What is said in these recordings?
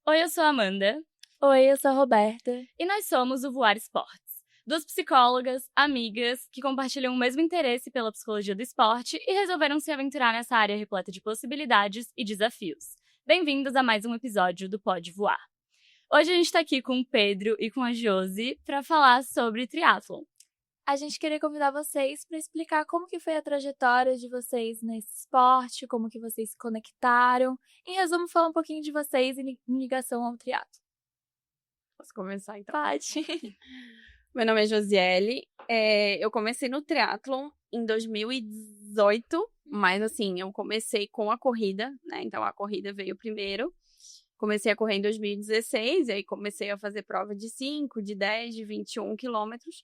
Oi, eu sou a Amanda. Oi, eu sou a Roberta. E nós somos o Voar Esportes. Duas psicólogas, amigas, que compartilham o mesmo interesse pela psicologia do esporte e resolveram se aventurar nessa área repleta de possibilidades e desafios. Bem-vindos a mais um episódio do Pode Voar. Hoje a gente tá aqui com o Pedro e com a Josi para falar sobre triatlon. A gente queria convidar vocês para explicar como que foi a trajetória de vocês nesse esporte, como que vocês se conectaram. Em resumo, falar um pouquinho de vocês em ligação ao triatlo. Posso começar, então? Pode. Meu nome é Josiele. Eu comecei no triatlon em 2018, mas assim, eu comecei com a corrida, né? Então a corrida veio primeiro. Comecei a correr em 2016, e aí comecei a fazer prova de 5, de 10, de 21 quilômetros.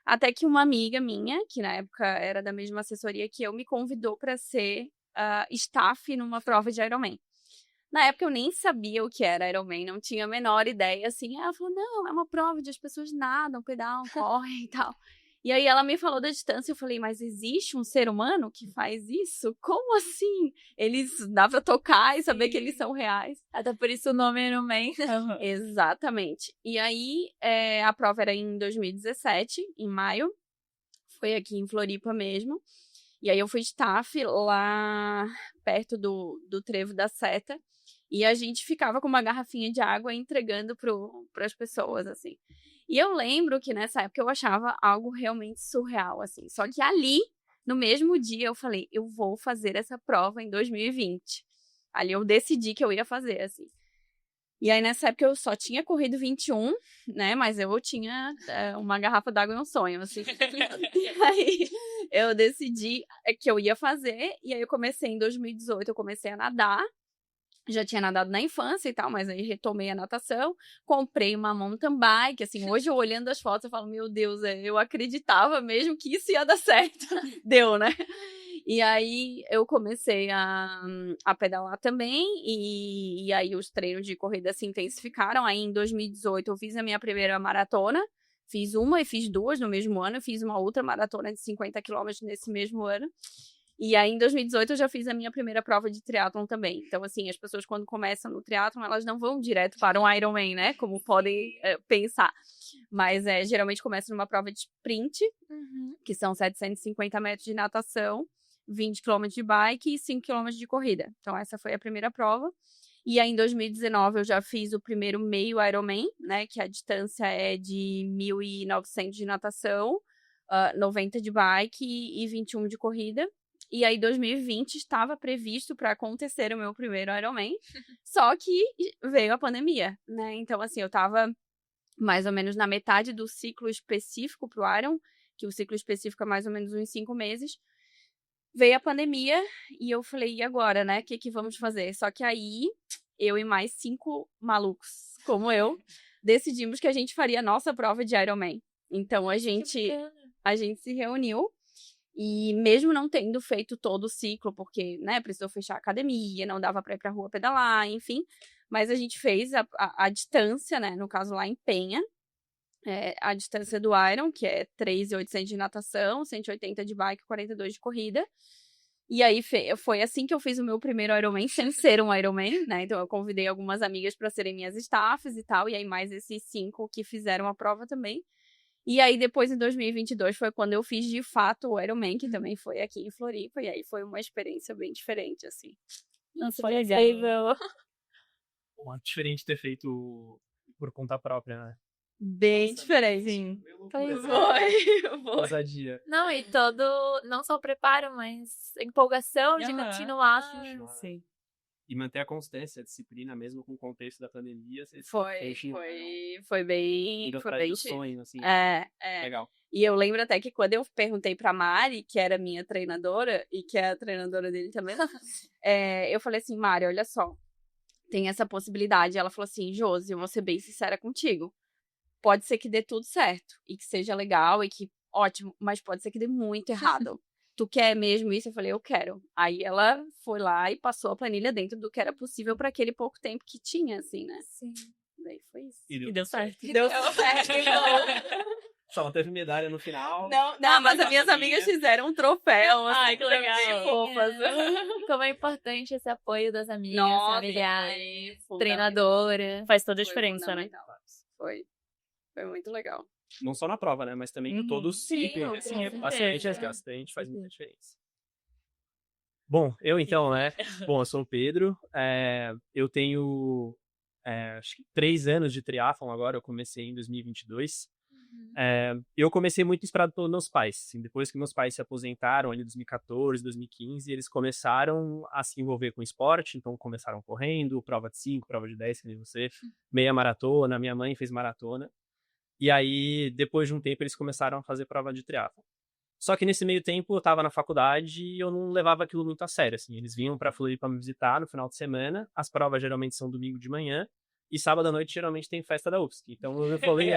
Até que uma amiga minha, que na época era da mesma assessoria que eu, me convidou para ser staff numa prova de Ironman. Na época eu nem sabia o que era Ironman, não tinha a menor ideia, assim. Ela falou, não, é uma prova onde as pessoas nadam, pedalam, correm e tal. E aí ela me falou da distância, eu falei, mas existe um ser humano que faz isso? Como assim? Eles dá pra tocar e saber que eles são reais. Até por isso o nome é Ironman. Exatamente. E aí a prova era em 2017, em maio. Foi aqui em Floripa mesmo. E aí eu fui staff lá perto do Trevo da Seta. E a gente ficava com uma garrafinha de água entregando para as pessoas, assim. E eu lembro que nessa época eu achava algo realmente surreal, assim. Só que ali, no mesmo dia, eu falei, eu vou fazer essa prova em 2020. Ali eu decidi que eu ia fazer, assim. E aí, nessa época, eu só tinha corrido 21, né? Mas eu tinha uma garrafa d'água e um sonho, assim. E aí, eu decidi que eu ia fazer. E aí, eu comecei em 2018, eu comecei a nadar. Já tinha nadado na infância e tal, mas aí retomei a natação. Comprei uma mountain bike, assim. Hoje, eu olhando as fotos, eu falo, meu Deus, eu acreditava mesmo que isso ia dar certo. Deu, né? E aí eu comecei a pedalar também, e aí os treinos de corrida se intensificaram. Aí em 2018 eu fiz a minha primeira maratona, fiz uma e fiz duas no mesmo ano, eu fiz uma outra maratona de 50 quilômetros nesse mesmo ano. E aí em 2018 eu já fiz a minha primeira prova de triatlon também. Então assim, as pessoas quando começam no triatlon, elas não vão direto para um Ironman, né? Como podem pensar. Mas geralmente começa numa prova de sprint, que são 750 metros de natação, 20 km de bike e 5 km de corrida. Então, essa foi a primeira prova. E aí, em 2019, eu já fiz o primeiro meio Ironman, né? Que a distância é de 1.900 de natação, 90 de bike e 21 de corrida. E aí, 2020 estava previsto para acontecer o meu primeiro Ironman, só que veio a pandemia, né? Então, assim, eu estava mais ou menos na metade do ciclo específico para o Iron, que o ciclo específico é mais ou menos uns 5 meses. Veio a pandemia e eu falei, e agora, né? O que vamos fazer? Só que aí, eu e mais 5 malucos como eu, decidimos que a gente faria a nossa prova de Ironman. Então, a gente se reuniu e mesmo não tendo feito todo o ciclo, porque, né, precisou fechar a academia, não dava pra ir pra rua pedalar, enfim. Mas a gente fez a distância, né, no caso lá em Penha, a distância do Iron, que é 3.800 de natação, 180 de bike, 42 de corrida. E aí foi assim que eu fiz o meu primeiro Ironman, sem ser um Ironman, né? Então eu convidei algumas amigas para serem minhas staffs e tal, e aí mais esses 5 que fizeram a prova também. E aí depois, em 2022, foi quando eu fiz de fato o Ironman, que também foi aqui em Floripa, e aí foi uma experiência bem diferente, assim. Nossa, Foi legal. Bom, diferente ter feito por conta própria, né? Bem diferente. Sim. Foi. Ousadia. Não, e todo, não só o preparo, mas a empolgação de continuar. Sim. E manter a constância, a disciplina, mesmo com o contexto da pandemia. Foi bem... Indo Foi atrás bem... do sonho, assim. Legal. E eu lembro até que quando eu perguntei pra Mari, que era minha treinadora, e que é a treinadora dele também, eu falei assim, Mari, olha só, tem essa possibilidade. Ela falou assim, Josi, eu vou ser bem sincera contigo. Pode ser que dê tudo certo, e que seja legal, e que ótimo, mas pode ser que dê muito errado. Tu quer mesmo isso? Eu falei, eu quero. Aí ela foi lá e passou a planilha dentro do que era possível para aquele pouco tempo que tinha, assim, né? Sim. Daí foi isso. E deu certo. Deu certo. Só não teve medalha no final. Não, mas as minhas amigas fizeram um troféu. Assim, Ai, que legal. também, fofas. Como é importante esse apoio das amigas, Nossa, familiares, foi treinadora. Faz toda a Foi diferença, né? fundamental. Foi muito legal. Não só na prova, né? Mas também com todo o ciclo. com Assim, certeza. bastante, faz muita diferença. Bom, eu então, né? Bom, eu sou o Pedro. Eu tenho acho que 3 anos de triatlon agora. Eu comecei em 2022. Eu comecei muito inspirado pelos meus pais. Assim, depois que meus pais se aposentaram ali em 2014, 2015, eles começaram a se envolver com esporte. Então começaram correndo, prova de 5, prova de 10, que nem você, meia maratona. Minha mãe fez maratona. E aí, depois de um tempo, eles começaram a fazer prova de triatlon. Só que nesse meio tempo, eu tava na faculdade e eu não levava aquilo muito a sério, assim. Eles vinham pra Floripa me visitar no final de semana. As provas geralmente são domingo de manhã. E sábado à noite, geralmente, tem festa da UFSC. Então, eu falei,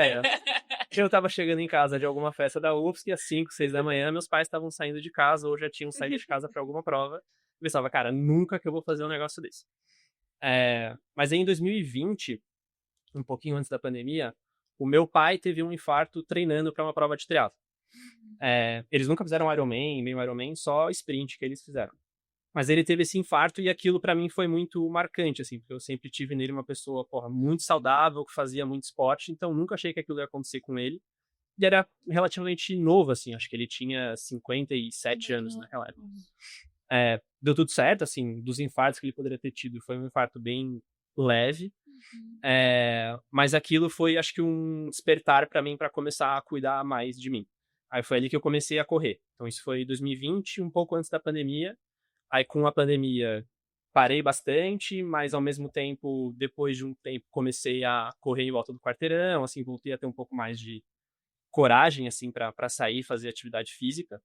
eu tava chegando em casa de alguma festa da UFSC, às 5, 6 da manhã, meus pais estavam saindo de casa ou já tinham saído de casa pra alguma prova. Eu pensava, cara, nunca que eu vou fazer um negócio desse. Mas aí, em 2020, um pouquinho antes da pandemia, o meu pai teve um infarto treinando para uma prova de triatlo. Eles nunca fizeram Ironman, meio Ironman, só sprint que eles fizeram. Mas ele teve esse infarto e aquilo para mim foi muito marcante, assim, porque eu sempre tive nele uma pessoa, muito saudável, que fazia muito esporte, então nunca achei que aquilo ia acontecer com ele. E era relativamente novo, assim, acho que ele tinha 57 anos naquela época. Deu tudo certo, assim, dos infartos que ele poderia ter tido, foi um infarto bem leve. Mas aquilo foi, acho que, um despertar para mim para começar a cuidar mais de mim. Aí foi ali que eu comecei a correr. Então isso foi em 2020, um pouco antes da pandemia. Aí com a pandemia parei bastante, mas ao mesmo tempo, depois de um tempo, comecei a correr em volta do quarteirão, assim, voltei a ter um pouco mais de coragem, assim, para sair, fazer atividade física.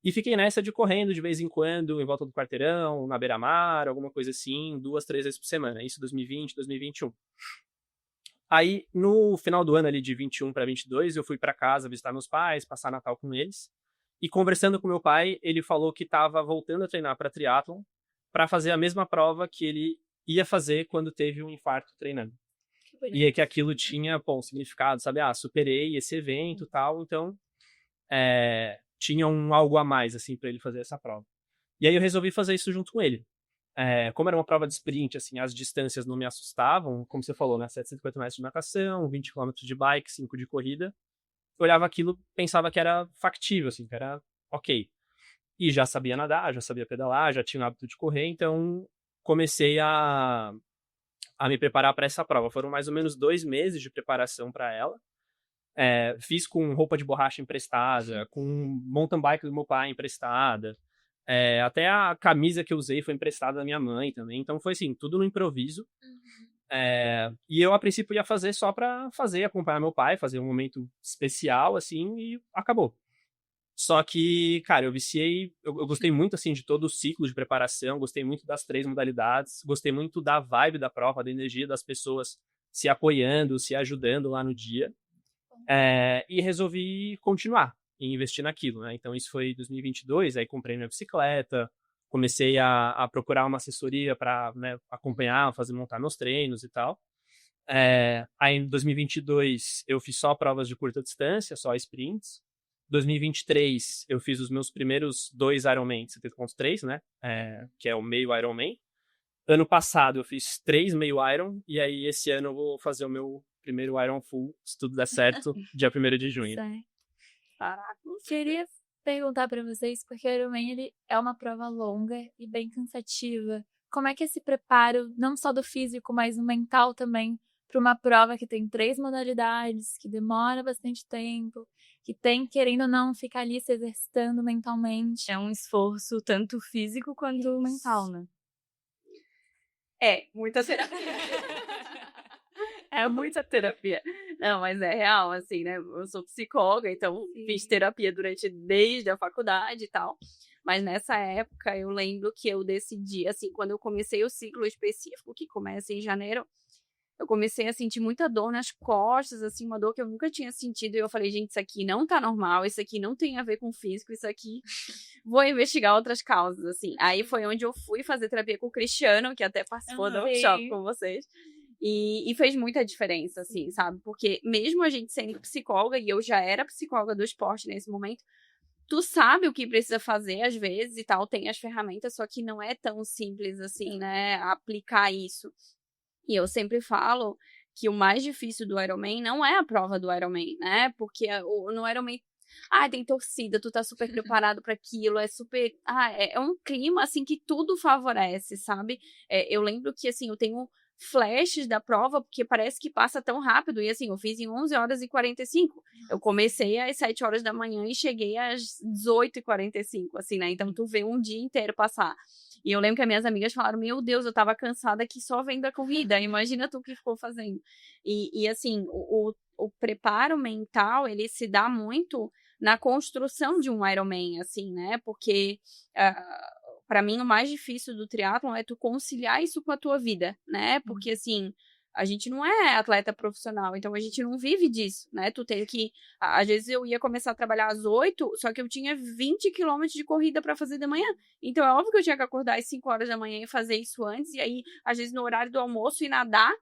E fiquei nessa de correndo de vez em quando, em volta do quarteirão, na beira-mar, alguma coisa assim, 2, 3 vezes por semana. Isso 2020, 2021. Aí, no final do ano ali de 21 para 22, eu fui para casa visitar meus pais, passar Natal com eles. E conversando com meu pai, ele falou que estava voltando a treinar para triatlon, para fazer a mesma prova que ele ia fazer quando teve um infarto treinando. E é que aquilo tinha, significado, sabe? Superei esse evento e tal, então tinha algo a mais, assim, para ele fazer essa prova. E aí eu resolvi fazer isso junto com ele. Como era uma prova de sprint, assim, as distâncias não me assustavam, como você falou, né? 750 metros de natação, 20 km de bike, 5 de corrida. Eu olhava aquilo, pensava que era factível, assim, que era ok. E já sabia nadar, já sabia pedalar, já tinha o hábito de correr, então comecei a me preparar para essa prova. Foram mais ou menos 2 meses de preparação para ela. Fiz com roupa de borracha emprestada, com mountain bike do meu pai emprestada. Até a camisa que eu usei foi emprestada da minha mãe também. Então foi assim, tudo no improviso. E eu, a princípio, ia fazer só pra acompanhar meu pai, fazer um momento especial, assim, e acabou. Só que, cara, eu viciei, eu gostei muito, assim, de todo o ciclo de preparação, gostei muito das 3 modalidades, gostei muito da vibe da prova, da energia das pessoas se apoiando, se ajudando lá no dia. E resolvi continuar e investir naquilo, né? Então isso foi em 2022, aí comprei minha bicicleta, comecei a procurar uma assessoria para, né, acompanhar, montar meus treinos e tal. Aí em 2022 eu fiz só provas de curta distância, só sprints. 2023 eu fiz os meus primeiros 2 Ironman 70.3, né? Que é o meio Ironman. Ano passado eu fiz 3 meio Iron, e aí esse ano eu vou fazer o meu primeiro Iron Full, se tudo der certo, dia 1º de junho. Caraca. Queria perguntar pra vocês, porque o Ironman ele é uma prova longa e bem cansativa. Como é que é esse preparo, não só do físico, mas o mental também, para uma prova que tem 3 modalidades, que demora bastante tempo, que tem, querendo ou não, ficar ali se exercitando mentalmente? É um esforço tanto físico quanto mental, né? Muita terapia. Muita terapia. Não, mas é real, assim, né? Eu sou psicóloga, então fiz terapia desde a faculdade e tal. Mas nessa época, eu lembro que eu decidi, assim, quando eu comecei o ciclo específico, que começa em janeiro, eu comecei a sentir muita dor nas costas, assim, uma dor que eu nunca tinha sentido. E eu falei, gente, isso aqui não tá normal, isso aqui não tem a ver com físico, isso aqui... Vou investigar outras causas, assim. Aí foi onde eu fui fazer terapia com o Cristiano, que até participou do workshop com vocês. E fez muita diferença, assim, sabe? Porque mesmo a gente sendo psicóloga, e eu já era psicóloga do esporte nesse momento, tu sabe o que precisa fazer às vezes e tal, tem as ferramentas, só que não é tão simples assim, né, aplicar isso. E eu sempre falo que o mais difícil do Ironman não é a prova do Ironman, né? Porque no Ironman, tem torcida, tu tá super preparado para aquilo, é super, é um clima assim que tudo favorece, sabe? Eu lembro que assim, eu tenho flashes da prova, porque parece que passa tão rápido, e assim, eu fiz em 11h45, eu comecei às 7 horas da manhã e cheguei às 18h45, assim, né, então tu vê um dia inteiro passar. E eu lembro que as minhas amigas falaram, meu Deus, eu tava cansada aqui só vendo a corrida, imagina tu que ficou fazendo. E assim, o preparo mental, ele se dá muito na construção de um Ironman, assim, né, porque para mim o mais difícil do triatlon é tu conciliar isso com a tua vida, né, porque assim, a gente não é atleta profissional, então a gente não vive disso, né, tu tem que, às vezes eu ia começar a trabalhar às 8, só que eu tinha 20 quilômetros de corrida para fazer de manhã, então é óbvio que eu tinha que acordar às 5 horas da manhã e fazer isso antes, e aí, às vezes no horário do almoço, ir nadar,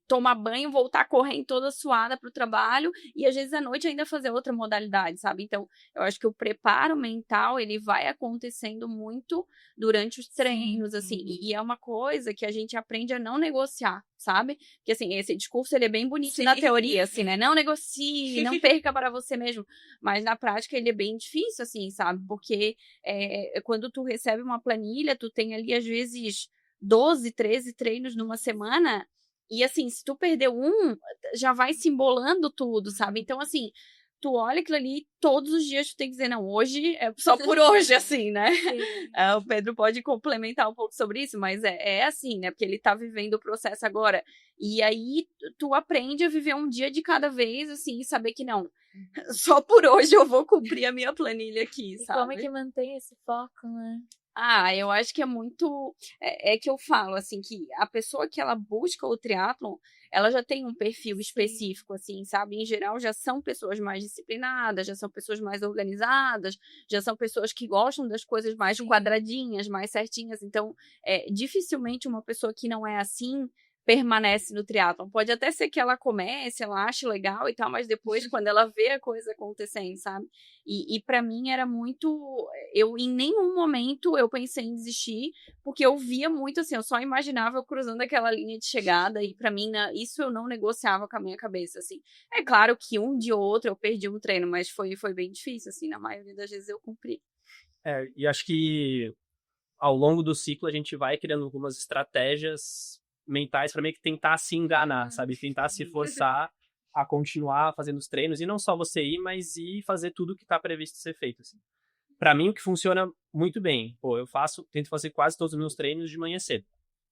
tomar banho, voltar correndo toda suada pro trabalho e às vezes à noite ainda fazer outra modalidade, sabe? Então, eu acho que o preparo mental, ele vai acontecendo muito durante os treinos, assim, e é uma coisa que a gente aprende a não negociar, sabe? Porque, assim, esse discurso, ele é bem bonito na teoria, assim, né? Não negocie, não perca para você mesmo, mas na prática ele é bem difícil, assim, sabe? Porque quando tu recebe uma planilha, tu tem ali, às vezes, 12, 13 treinos numa semana. E assim, se tu perder um, já vai se embolando tudo, sabe? Então, assim, tu olha aquilo ali, todos os dias tu tem que dizer, não, hoje é só por hoje, assim, né? O Pedro pode complementar um pouco sobre isso, mas é assim, né? Porque ele tá vivendo o processo agora. E aí, tu aprende a viver um dia de cada vez, assim, e saber que não, só por hoje eu vou cumprir a minha planilha aqui, sabe? E como é que mantém esse foco, né? Eu acho que é muito... É que eu falo, assim, que a pessoa que ela busca o triatlon, ela já tem um perfil específico, assim, sabe? Em geral, já são pessoas mais disciplinadas, já são pessoas mais organizadas, já são pessoas que gostam das coisas mais quadradinhas, mais certinhas. Então, dificilmente uma pessoa que não é assim permanece no triatlon. Pode até ser que ela comece, ela ache legal e tal, mas depois, quando ela vê a coisa acontecendo, sabe? E para mim era muito... Eu, em nenhum momento, eu pensei em desistir, porque eu via muito, assim, eu só imaginava eu cruzando aquela linha de chegada, e para mim, isso eu não negociava com a minha cabeça, assim. É claro que um dia ou outro eu perdi um treino, mas foi bem difícil, assim, na maioria das vezes eu cumpri. E acho que ao longo do ciclo a gente vai criando algumas estratégias mentais para meio que tentar se enganar, sabe? Tentar se forçar a continuar fazendo os treinos, e não só você ir, mas ir fazer tudo que tá previsto ser feito, assim. Pra mim, o que funciona muito bem, eu tento fazer quase todos os meus treinos de manhã cedo.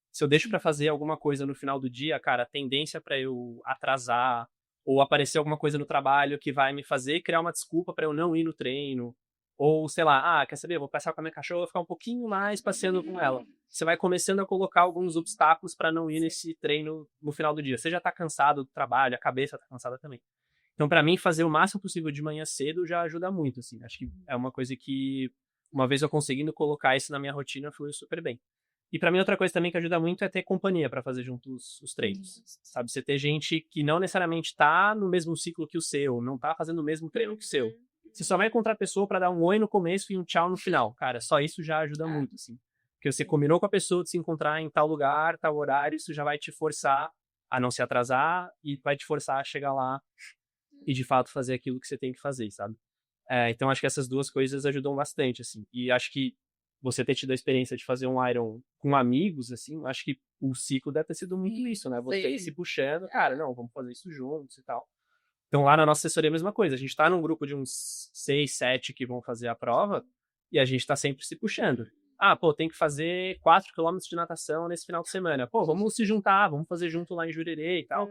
Se eu deixo pra fazer alguma coisa no final do dia, cara, a tendência pra eu atrasar ou aparecer alguma coisa no trabalho que vai me fazer criar uma desculpa pra eu não ir no treino, ou, sei lá, quer saber, vou passear com a minha cachorra, vou ficar um pouquinho mais passeando com ela. Você vai começando a colocar alguns obstáculos para não ir nesse treino no final do dia. Você já tá cansado do trabalho, a cabeça tá cansada também. Então, para mim, fazer o máximo possível de manhã cedo já ajuda muito, assim. Acho que é uma coisa que, uma vez eu conseguindo colocar isso na minha rotina, flui super bem. E para mim, outra coisa também que ajuda muito é ter companhia para fazer junto os treinos. Sabe, você ter gente que não necessariamente tá no mesmo ciclo que o seu, não tá fazendo o mesmo treino que o seu. Você só vai encontrar a pessoa para dar um oi no começo e um tchau no final. Cara, só isso já ajuda muito, assim. Porque você combinou com a pessoa de se encontrar em tal lugar, tal horário, isso já vai te forçar a não se atrasar e vai te forçar a chegar lá e, de fato, fazer aquilo que você tem que fazer, sabe? Então, acho que essas duas coisas ajudam bastante, assim. E acho que você ter tido a experiência de fazer um Iron com amigos, assim, acho que o ciclo deve ter sido muito isso, né? Você se puxando, cara, não, vamos fazer isso juntos e tal. Então, lá na nossa assessoria é a mesma coisa. A gente tá num grupo de uns 6, 7 que vão fazer a prova e a gente tá sempre se puxando. Tem que fazer 4 km de natação nesse final de semana. Vamos se juntar, vamos fazer junto lá em Jurerê e tal.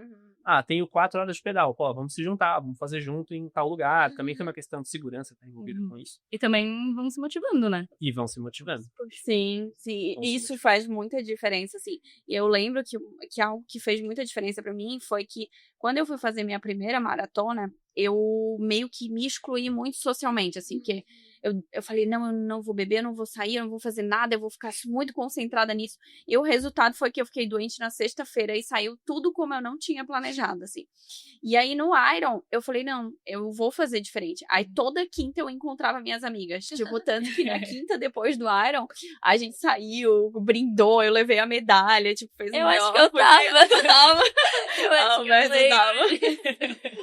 Tenho 4 horas de pedal. Vamos se juntar, vamos fazer junto em tal lugar. Também tem uma questão de segurança tá envolvida com isso. E também vão se motivando, né? E vão se motivando. Sim. Isso faz muita diferença, assim. E eu lembro que algo que fez muita diferença pra mim foi que quando eu fui fazer minha primeira maratona, eu meio que me excluí muito socialmente, assim, porque eu falei, não, eu não vou beber, eu não vou sair, eu não vou fazer nada, eu vou ficar muito concentrada nisso. E o resultado foi que eu fiquei doente na sexta-feira e saiu tudo como eu não tinha planejado, assim. E aí no Iron, eu falei, não, eu vou fazer diferente. Aí toda quinta eu encontrava minhas amigas. Tipo, tanto que na quinta depois do Iron, a gente saiu, brindou, eu levei a medalha, tipo, fez Eu acho que eu tava. Eu acho que eu tava.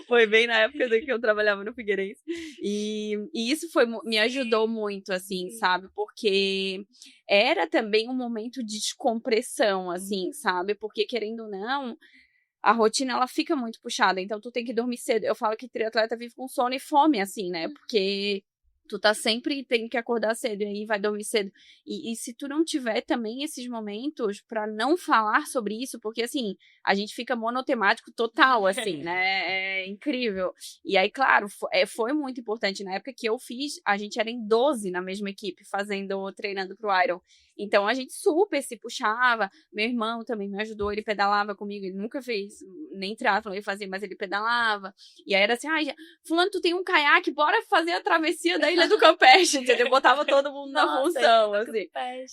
Foi bem na época que eu trabalhava no Figueirense. E isso me ajudou muito, assim, sabe? Porque era também um momento de descompressão, assim, sabe? Porque, querendo ou não, a rotina, ela fica muito puxada. Então, tu tem que dormir cedo. Eu falo que triatleta vive com sono e fome, assim, né? Porque tu tá sempre, tem que acordar cedo e aí vai dormir cedo. E se tu não tiver também esses momentos pra não falar sobre isso, porque, assim, a gente fica monotemático total, assim, né? É incrível. E aí, claro, foi muito importante. Na época que eu fiz, a gente era em 12 na mesma equipe, treinando pro Iron. Então, a gente super se puxava. Meu irmão também me ajudou, ele pedalava comigo. Ele nunca fez nem triatlon, ele fazia, mas ele pedalava. E aí era assim, fulano, tu tem um caiaque, bora fazer a travessia da Ilha do Campeche, entendeu? Botava todo mundo na função, assim.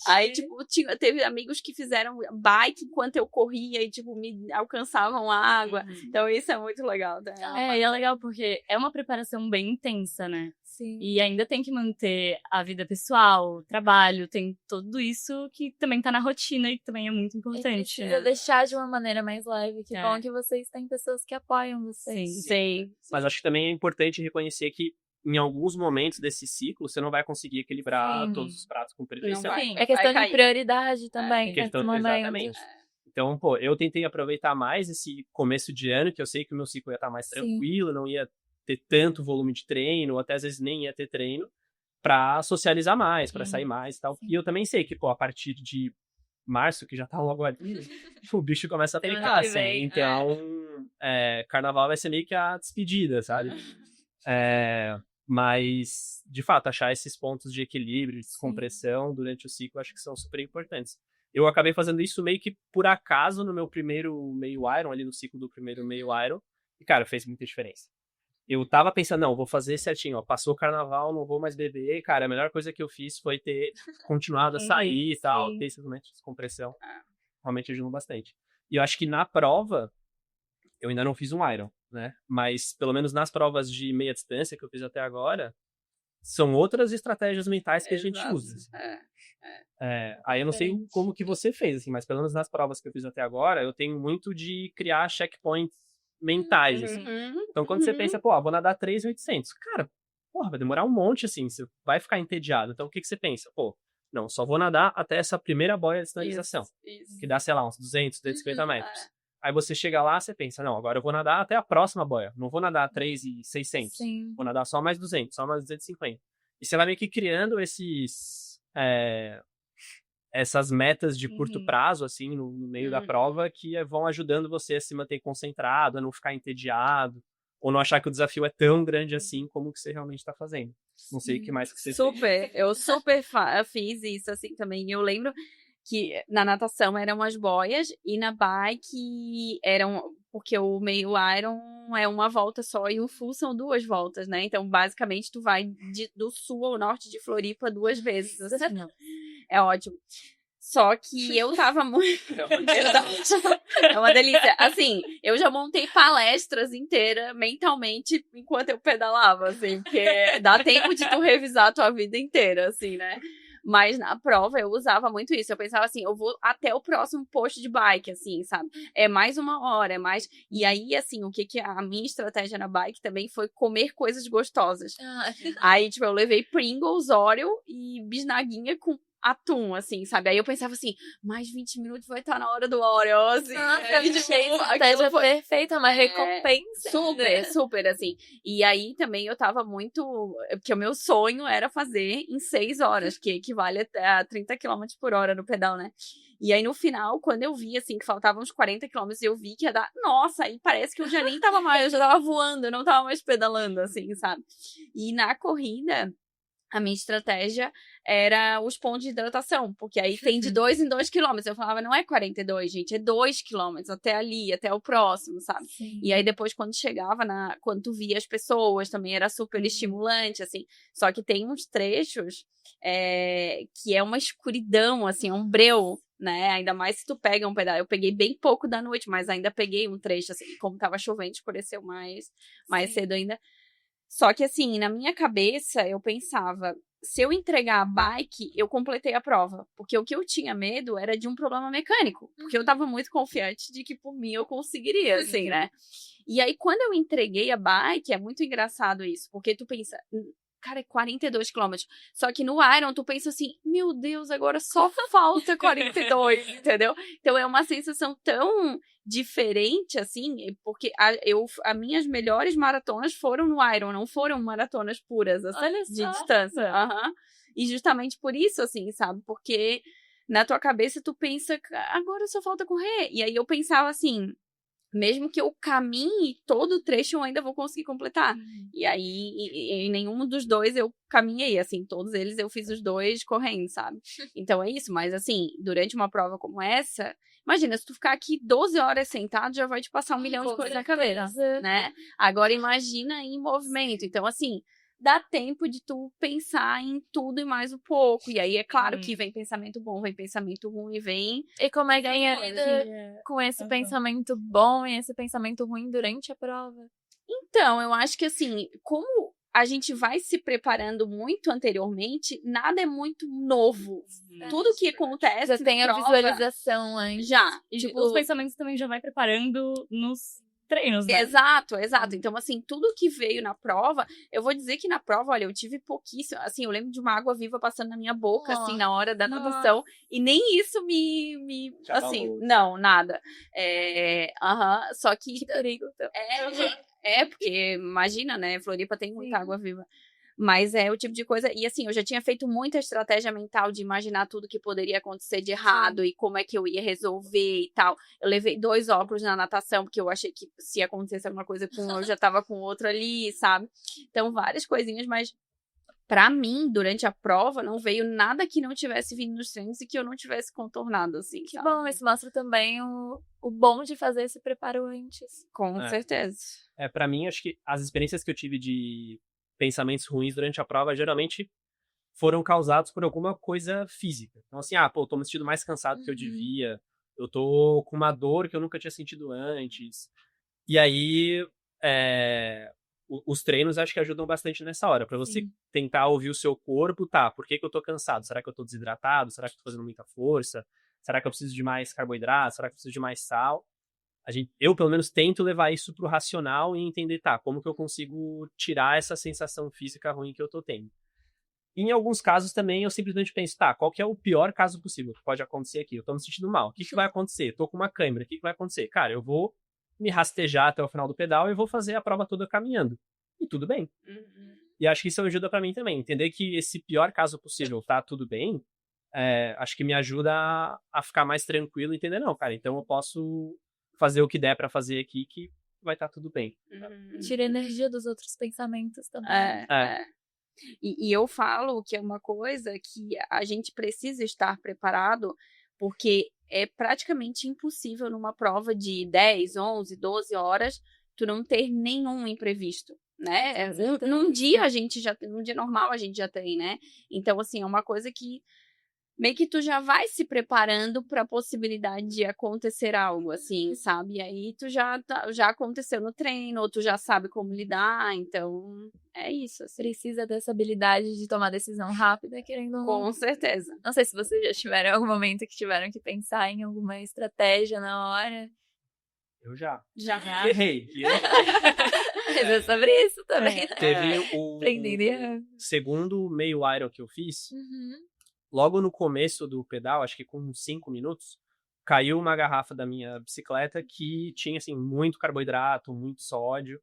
Aí, tipo, teve amigos que fizeram bike enquanto eu corria e, tipo, me alcançavam água. Então, isso é muito legal. Né? E é legal porque é uma preparação bem intensa, né? Sim. E ainda tem que manter a vida pessoal, o trabalho, tem tudo isso que também tá na rotina e também é muito importante. Precisa deixar de uma maneira mais leve. Que bom que vocês têm pessoas que apoiam vocês. Sim. Mas acho que também é importante reconhecer que em alguns momentos desse ciclo, você não vai conseguir equilibrar todos os pratos com perfeição. Sim, é questão de prioridade também. Exatamente. Então, pô, eu tentei aproveitar mais esse começo de ano, que eu sei que o meu ciclo ia estar mais tranquilo, não ia ter tanto volume de treino, ou até às vezes nem ia ter treino, pra socializar mais, pra sair mais e tal. E eu também sei que, pô, a partir de março, que já tá logo ali, o bicho começa a pegar, assim. Então, carnaval vai ser meio que a despedida, sabe? Mas, de fato, achar esses pontos de equilíbrio, de descompressão durante o ciclo, acho que são super importantes. Eu acabei fazendo isso meio que por acaso no meu primeiro meio Iron, ali no ciclo do primeiro meio Iron, e, cara, fez muita diferença. Eu tava pensando, não, vou fazer certinho, ó, passou o carnaval, não vou mais beber, e, cara, a melhor coisa que eu fiz foi ter continuado a sair e tal, ter esse momento de descompressão, realmente ajudou bastante. E eu acho que na prova, eu ainda não fiz um Iron, né, mas pelo menos nas provas de meia distância que eu fiz até agora, são outras estratégias mentais que a gente usa. Aí eu não sei como que você fez, assim, mas pelo menos nas provas que eu fiz até agora, eu tenho muito de criar checkpoints mentais, assim. Então quando você pensa, pô, vou nadar 3.800, cara, porra, vai demorar um monte, assim, você vai ficar entediado. Então o que você pensa? Pô, não, só vou nadar até essa primeira boia de sinalização, que dá, sei lá, uns 200, 250 metros. Aí você chega lá, você pensa, não, agora eu vou nadar até a próxima boia. Não vou nadar 3.600. Vou nadar só mais 200, só mais 250. E você vai meio que criando essas metas de curto prazo, assim, no meio da prova, que vão ajudando você a se manter concentrado, a não ficar entediado, ou não achar que o desafio é tão grande assim como que você realmente está fazendo. Não sei o que mais que você fez. Eu super fiz isso, assim, também. Eu lembro que na natação eram as boias e na bike porque o meio Iron é uma volta só e o full são 2 voltas, né? Então, basicamente, tu vai do sul ao norte de Floripa 2 vezes. É ótimo. Só que eu tava muito... É uma delícia. Assim, eu já montei palestras inteiras mentalmente enquanto eu pedalava, assim, porque dá tempo de tu revisar a tua vida inteira, assim, né? Mas na prova eu usava muito isso. Eu pensava assim, eu vou até o próximo posto de bike, assim, sabe? É mais 1 hora, é mais... E aí, assim, o que a minha estratégia na bike também foi comer coisas gostosas. Aí, tipo, eu levei Pringles, Oreo e bisnaguinha com atum, assim, sabe? Aí eu pensava assim, mais 20 minutos vai estar na hora do Oreo, assim. Estratégia perfeita, uma recompensa. Super, assim. E aí também eu tava muito... Porque o meu sonho era fazer em 6 horas, que equivale a 30 km por hora no pedal, né? E aí no final, quando eu vi, assim, que faltavam uns 40 km, eu vi que ia dar... Nossa, aí parece que eu já nem tava mais, eu já tava voando, eu não tava mais pedalando, assim, sabe? E na corrida... a minha estratégia era os pontos de hidratação, porque aí tem de 2 em 2 quilômetros. Eu falava, não é 42, gente, é 2 quilômetros até ali, até o próximo, sabe? Sim. E aí depois, quando chegava, quando tu via as pessoas, também era super estimulante, assim. Só que tem uns trechos que é uma escuridão, assim, é um breu, né? Ainda mais se tu pega um pedaço. Eu peguei bem pouco da noite, mas ainda peguei um trecho, assim, como tava chovendo, escureceu mais cedo ainda. Só que, assim, na minha cabeça, eu pensava, se eu entregar a bike, eu completei a prova. Porque o que eu tinha medo era de um problema mecânico. Porque eu tava muito confiante de que, por mim, eu conseguiria, assim, né? E aí, quando eu entreguei a bike, é muito engraçado isso. Porque tu pensa, cara, é 42 quilômetros. Só que no Iron, tu pensa assim, meu Deus, agora só falta 42, entendeu? Então, é uma sensação tão diferente, assim, porque as minhas melhores maratonas foram no Iron, não foram maratonas puras, assim, Olha de só. distância. E justamente por isso, assim, sabe? Porque na tua cabeça tu pensa, agora só falta correr. E aí eu pensava assim, mesmo que eu caminhe todo o trecho, eu ainda vou conseguir completar. E aí, em nenhum dos dois eu caminhei, assim, todos eles eu fiz os dois correndo, sabe? Então é isso, mas assim, durante uma prova como essa, imagina, se tu ficar aqui 12 horas sentado, já vai te passar 1 milhão de coisas na cabeça, né? Agora imagina em movimento. Então, assim, dá tempo de tu pensar em tudo e mais um pouco. E aí, é claro que vem pensamento bom, vem pensamento ruim, vem... E como é que lida com esse Uhum. pensamento bom e esse pensamento ruim durante a prova? Então, eu acho que assim, como a gente vai se preparando muito anteriormente, nada é muito novo. Tudo que acontece Já tem a prova, visualização antes. já. E Tipo, os pensamentos também já vai preparando nos treinos, né? Exato. Então, assim, tudo que veio na prova, eu vou dizer que na prova, olha, eu tive pouquíssimo, assim, eu lembro de uma água viva passando na minha boca, assim, na hora da natação, e nem isso me Te assim, abalou. não, nada. Só que... Que perigo. Porque imagina, né, Floripa tem muita água viva. Mas é o tipo de coisa. E assim, eu já tinha feito muita estratégia mental de imaginar tudo que poderia acontecer de errado e como é que eu ia resolver e tal. Eu levei 2 óculos na natação, porque eu achei que se acontecesse alguma coisa com um, eu já tava com outro ali, sabe? Então, várias coisinhas, mas pra mim, durante a prova, não veio nada que não tivesse vindo nos treinos e que eu não tivesse contornado, assim, Que sabe? bom, isso mostra também o bom de fazer esse preparo antes. Com certeza. Pra mim, acho que as experiências que eu tive de pensamentos ruins durante a prova, geralmente foram causados por alguma coisa física. Então, assim, tô me sentindo mais cansado que eu devia, eu tô com uma dor que eu nunca tinha sentido antes. E aí, os treinos acho que ajudam bastante nessa hora, pra você tentar ouvir o seu corpo, por que eu tô cansado? Será que eu tô desidratado? Será que eu tô fazendo muita força? Será que eu preciso de mais carboidrato? Será que eu preciso de mais sal? Eu, pelo menos, tento levar isso pro racional e entender, como que eu consigo tirar essa sensação física ruim que eu tô tendo. E em alguns casos também eu simplesmente penso, qual que é o pior caso possível que pode acontecer aqui? Eu tô me sentindo mal. O que vai acontecer? Tô com uma câimbra. O que vai acontecer? Cara, eu vou me rastejar até o final do pedal e vou fazer a prova toda caminhando. E tudo bem. E acho que isso ajuda pra mim também. Entender que esse pior caso possível tá tudo bem, acho que me ajuda a ficar mais tranquilo e entender, não, cara, então eu posso fazer o que der pra fazer aqui que vai estar tudo bem. Tira a energia dos outros pensamentos também. E eu falo que é uma coisa que a gente precisa estar preparado, porque é praticamente impossível numa prova de 10, 11, 12 horas tu não ter nenhum imprevisto, né? Num dia num dia normal a gente já tem, né? Então, assim, é uma coisa que meio que tu já vai se preparando para a possibilidade de acontecer algo, assim, sabe? E aí tu já aconteceu no treino, ou tu já sabe como lidar, então é isso, assim. Precisa dessa habilidade de tomar decisão rápida, querendo ou não. Com certeza. Não sei se vocês já tiveram algum momento que tiveram que pensar em alguma estratégia na hora. Eu já. Já. Errei. Mas é sobre isso também. Teve o Aprender. segundo meio Iron que eu fiz. Logo no começo do pedal, acho que com 5 minutos, caiu uma garrafa da minha bicicleta que tinha, assim, muito carboidrato, muito sódio.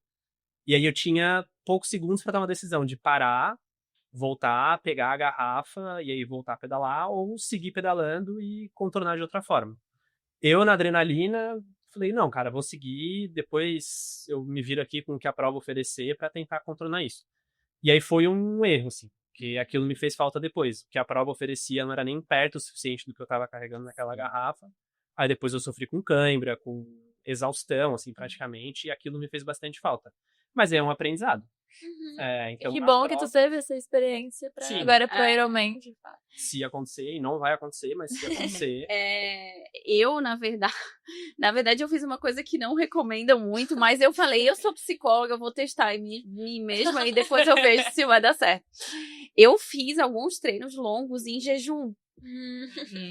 E aí eu tinha poucos segundos para tomar uma decisão de parar, voltar, pegar a garrafa e aí voltar a pedalar ou seguir pedalando e contornar de outra forma. Eu, na adrenalina, falei, não, cara, vou seguir, depois eu me viro aqui com o que a prova oferecer para tentar contornar isso. E aí foi um erro, assim. Porque aquilo me fez falta depois. O que a prova oferecia não era nem perto o suficiente do que eu tava carregando naquela garrafa. Aí depois eu sofri com cãibra, com exaustão, assim, praticamente, e aquilo me fez bastante falta. Mas é um aprendizado. Então, Que na bom que prova, tu teve essa experiência pra Sim. agora pro Ironman, de fato. se acontecer, e não vai acontecer, mas se acontecer, Eu, na verdade, eu fiz uma coisa que não recomendam muito, mas eu falei, eu sou psicóloga, eu vou testar em mim mesma e depois eu vejo se vai dar certo. Eu fiz alguns treinos longos em jejum.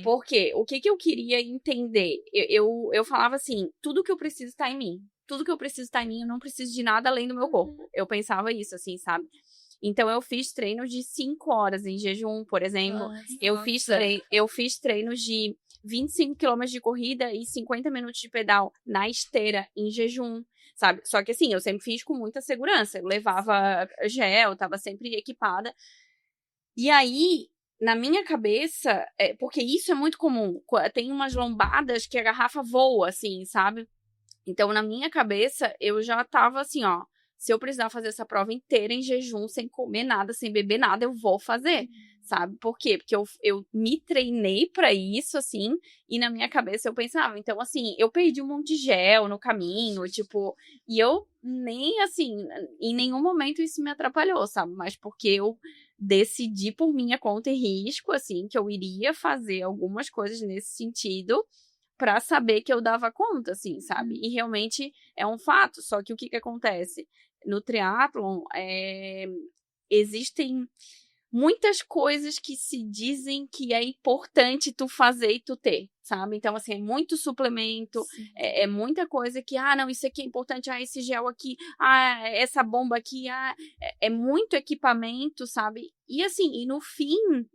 Porque o que eu queria entender? Eu falava assim, tudo que eu preciso está em mim. Tudo que eu preciso está em mim, eu não preciso de nada além do meu corpo. Eu pensava isso, assim, sabe? Então, eu fiz treinos de 5 horas em jejum, por exemplo. Eu fiz treinos de 25 quilômetros de corrida e 50 minutos de pedal na esteira, em jejum, sabe? Só que, assim, eu sempre fiz com muita segurança. Eu levava gel, tava sempre equipada. E aí, na minha cabeça, porque isso é muito comum, tem umas lombadas que a garrafa voa, assim, sabe? Então, na minha cabeça, eu já tava assim, ó, se eu precisar fazer essa prova inteira em jejum, sem comer nada, sem beber nada, eu vou fazer, sabe? Por quê? Porque eu me treinei pra isso, assim, e na minha cabeça eu pensava, então, assim, eu perdi um monte de gel no caminho, tipo, e eu nem, assim, em nenhum momento isso me atrapalhou, sabe? Mas porque eu decidi por minha conta e risco, assim, que eu iria fazer algumas coisas nesse sentido, pra saber que eu dava conta, assim, sabe? E realmente é um fato, só que o que acontece? No triatlon, existem muitas coisas que se dizem que é importante tu fazer e tu ter, sabe? Então, assim, é muito suplemento, é muita coisa que, não, isso aqui é importante, esse gel aqui, essa bomba aqui, é muito equipamento, sabe? E assim, e no fim,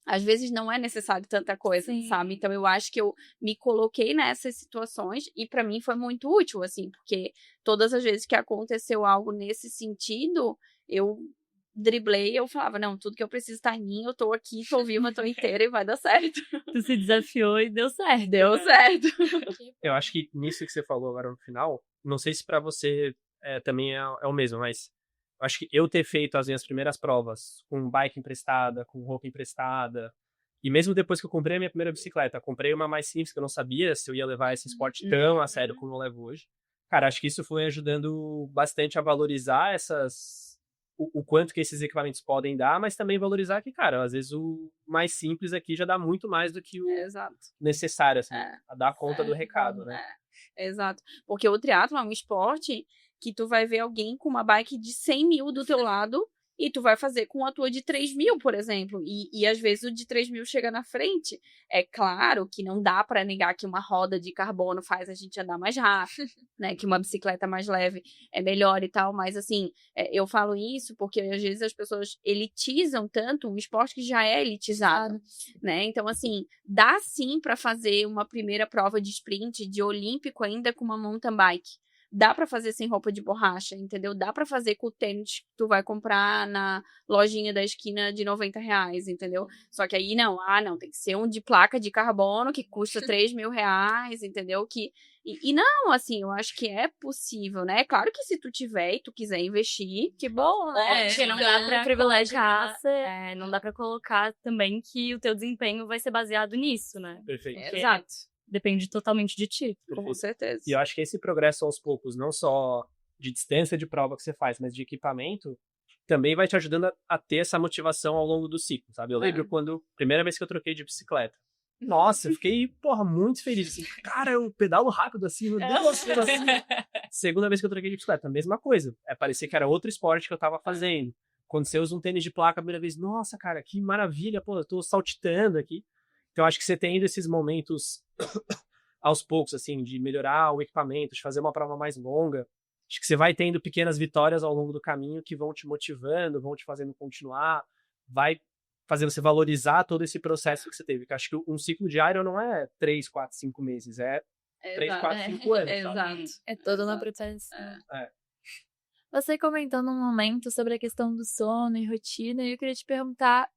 às vezes não é necessário tanta coisa, sabe? Então, eu acho que eu me coloquei nessas situações e pra mim foi muito útil, assim, porque todas as vezes que aconteceu algo nesse sentido, eu driblei, eu falava, não, tudo que eu preciso tá em mim, eu tô aqui, tô viva, tô inteira e vai dar certo. Tu se desafiou e deu certo. Deu certo. eu acho que nisso que você falou agora no final, não sei se pra você também é o mesmo, mas eu acho que eu ter feito as minhas primeiras provas com bike emprestada, com roupa emprestada, e mesmo depois que eu comprei a minha primeira bicicleta, comprei uma mais simples, que eu não sabia se eu ia levar esse esporte tão a sério como eu levo hoje. Cara, acho que isso foi ajudando bastante a valorizar o quanto que esses equipamentos podem dar, mas também valorizar que, cara, às vezes o mais simples aqui já dá muito mais do que o necessário, assim, a dar conta do recado, né? Exato. Porque o triatlon é um esporte que tu vai ver alguém com uma bike de 100 mil do teu lado e tu vai fazer com a tua de 3 mil, por exemplo. E às vezes o de 3 mil chega na frente. É claro que não dá pra negar que uma roda de carbono faz a gente andar mais rápido, né? Que uma bicicleta mais leve é melhor e tal. Mas, assim, eu falo isso porque às vezes as pessoas elitizam tanto um esporte que já é elitizado, né? Então, assim, dá sim pra fazer uma primeira prova de sprint, de olímpico ainda com uma mountain bike. Dá pra fazer sem roupa de borracha, entendeu? Dá pra fazer com o tênis que tu vai comprar na lojinha da esquina de R$90, entendeu? Só que aí não, tem que ser um de placa de carbono que custa R$3.000, entendeu? E não, assim, eu acho que é possível, né? Claro que se tu tiver e tu quiser investir, Que bom, né? Porque não dá pra colocar, não dá pra colocar também que o teu desempenho vai ser baseado nisso, né? Perfeito. Exato. Depende totalmente de ti. Com certeza. E eu acho que esse progresso aos poucos, não só de distância de prova que você faz, mas de equipamento, também vai te ajudando a ter essa motivação ao longo do ciclo, sabe? Eu lembro quando, primeira vez que eu troquei de bicicleta. Nossa, eu fiquei, muito feliz. Assim, cara, eu pedalo rápido assim, meu Deus, assim. Segunda vez que eu troquei de bicicleta, a mesma coisa. Parecia que era outro esporte que eu tava fazendo. Quando você usa um tênis de placa a primeira vez, nossa, cara, que maravilha, pô, eu tô saltitando aqui. Então, acho que você tendo esses momentos aos poucos, assim, de melhorar o equipamento, de fazer uma prova mais longa, acho que você vai tendo pequenas vitórias ao longo do caminho que vão te motivando, vão te fazendo continuar, vai fazendo você valorizar todo esse processo que você teve. Porque acho que um ciclo de Iron não é 3, 4, 5 meses, é 3, 4, 5 anos. Exato. É toda uma processo. É. Você comentou num momento sobre a questão do sono e rotina, e eu queria te perguntar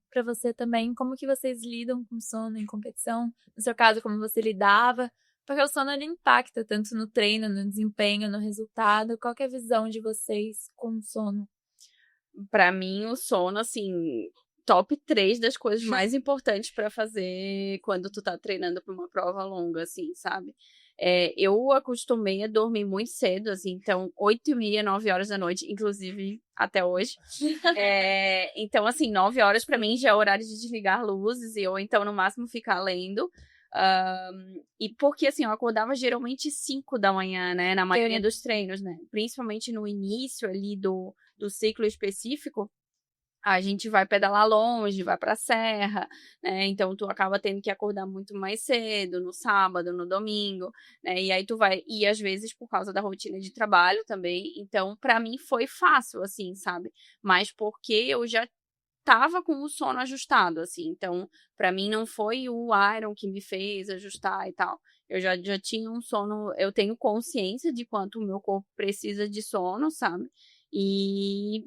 para você também, como que vocês lidam com sono em competição? No seu caso, como você lidava? Porque o sono, ele impacta tanto no treino, no desempenho, no resultado. Qual que é a visão de vocês com o sono? Pra mim, o sono, assim, top 3 das coisas mais importantes pra fazer quando tu tá treinando pra uma prova longa, assim, sabe? Eu acostumei a dormir muito cedo, assim, então 8h30, 9 horas da noite, inclusive até hoje. Então, assim, 9 horas pra mim já é horário de desligar luzes, ou então, no máximo, ficar lendo. E porque, assim, eu acordava geralmente 5 da manhã, né? Na maioria dos treinos, né? Principalmente no início ali do ciclo específico, a gente vai pedalar longe, vai pra serra, né? Então, tu acaba tendo que acordar muito mais cedo, no sábado, no domingo, né? E aí tu vai... E, às vezes, por causa da rotina de trabalho também. Então, pra mim, foi fácil, assim, sabe? Mas porque eu já tava com o sono ajustado, assim. Então, pra mim, não foi o Iron que me fez ajustar e tal. Eu já tinha um sono... Eu tenho consciência de quanto o meu corpo precisa de sono, sabe? E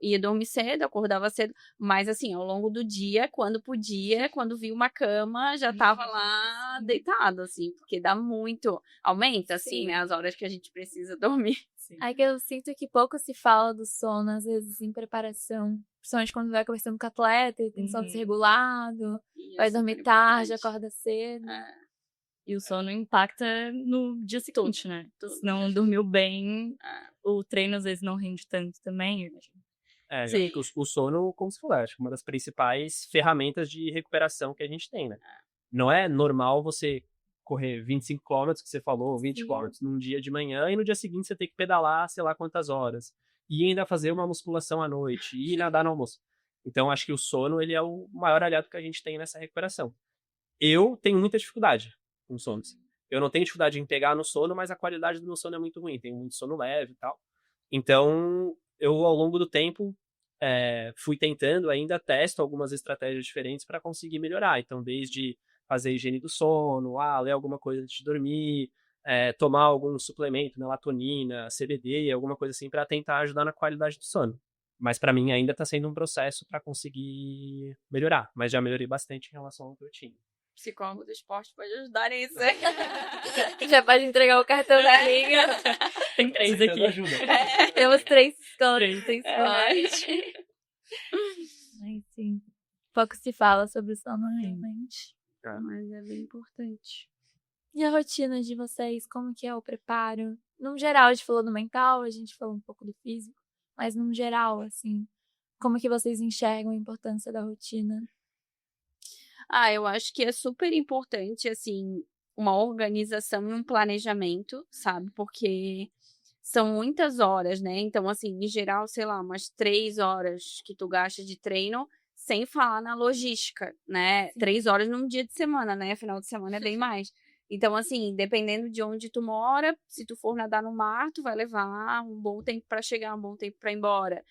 ia dormir cedo, acordava cedo, mas assim, ao longo do dia, quando podia, quando via uma cama, já tava lá deitado, assim, porque dá muito, aumenta, assim, né, as horas que a gente precisa dormir. Aí que eu sinto que pouco se fala do sono, às vezes, em preparação. Principalmente quando vai conversando com o atleta, ele tem sono desregulado, vai dormir tarde, acorda cedo. E o sono impacta no dia seguinte, né? Se não dormiu bem, o treino às vezes não rende tanto também, eu imagino. Eu acho que o sono, como se falou, acho que uma das principais ferramentas de recuperação que a gente tem, né? Não é normal você correr 25 km, que você falou, 20 km num dia de manhã, e no dia seguinte você tem que pedalar sei lá quantas horas. E ainda fazer uma musculação à noite, e nadar no almoço. Então, acho que o sono, ele é o maior aliado que a gente tem nessa recuperação. Eu tenho muita dificuldade com sono. Eu não tenho dificuldade em pegar no sono, mas a qualidade do meu sono é muito ruim. Tenho muito sono leve e tal. Então, eu, ao longo do tempo, fui tentando, ainda testo algumas estratégias diferentes para conseguir melhorar. Então, desde fazer higiene do sono, ler alguma coisa antes de dormir, tomar algum suplemento, melatonina, CBD, alguma coisa assim, para tentar ajudar na qualidade do sono. Mas para mim ainda está sendo um processo para conseguir melhorar. Mas já melhorei bastante em relação ao que eu tinha. Psicólogo do esporte pode ajudar nisso. Já pode entregar o cartão da liga. Tem 3 aqui. Temos 3 psicólogos do esporte. Ai, sim. Pouco se fala sobre o sono, realmente. Mas é bem importante. E a rotina de vocês, como que é o preparo? No geral, a gente falou do mental, a gente falou um pouco do físico, mas no geral, assim, como que vocês enxergam a importância da rotina? Eu acho que é super importante, assim, uma organização e um planejamento, sabe? Porque são muitas horas, né? Então, assim, em geral, sei lá, umas 3 horas que tu gasta de treino, sem falar na logística, né? Sim. 3 horas num dia de semana, né? Final de semana é bem mais. Então, assim, dependendo de onde tu mora, se tu for nadar no mar, tu vai levar um bom tempo para chegar, um bom tempo para ir embora.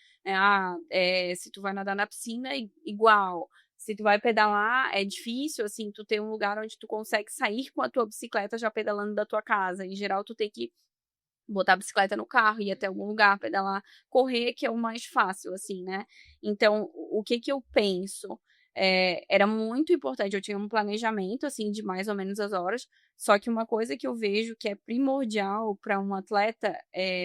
Se tu vai nadar na piscina, igual. Se tu vai pedalar, é difícil, assim, tu ter um lugar onde tu consegue sair com a tua bicicleta já pedalando da tua casa. Em geral, tu tem que botar a bicicleta no carro, ir até algum lugar, pedalar, correr, que é o mais fácil, assim, né? Então, o que eu penso? Era muito importante, eu tinha um planejamento, assim, de mais ou menos as horas, só que uma coisa que eu vejo que é primordial para um atleta,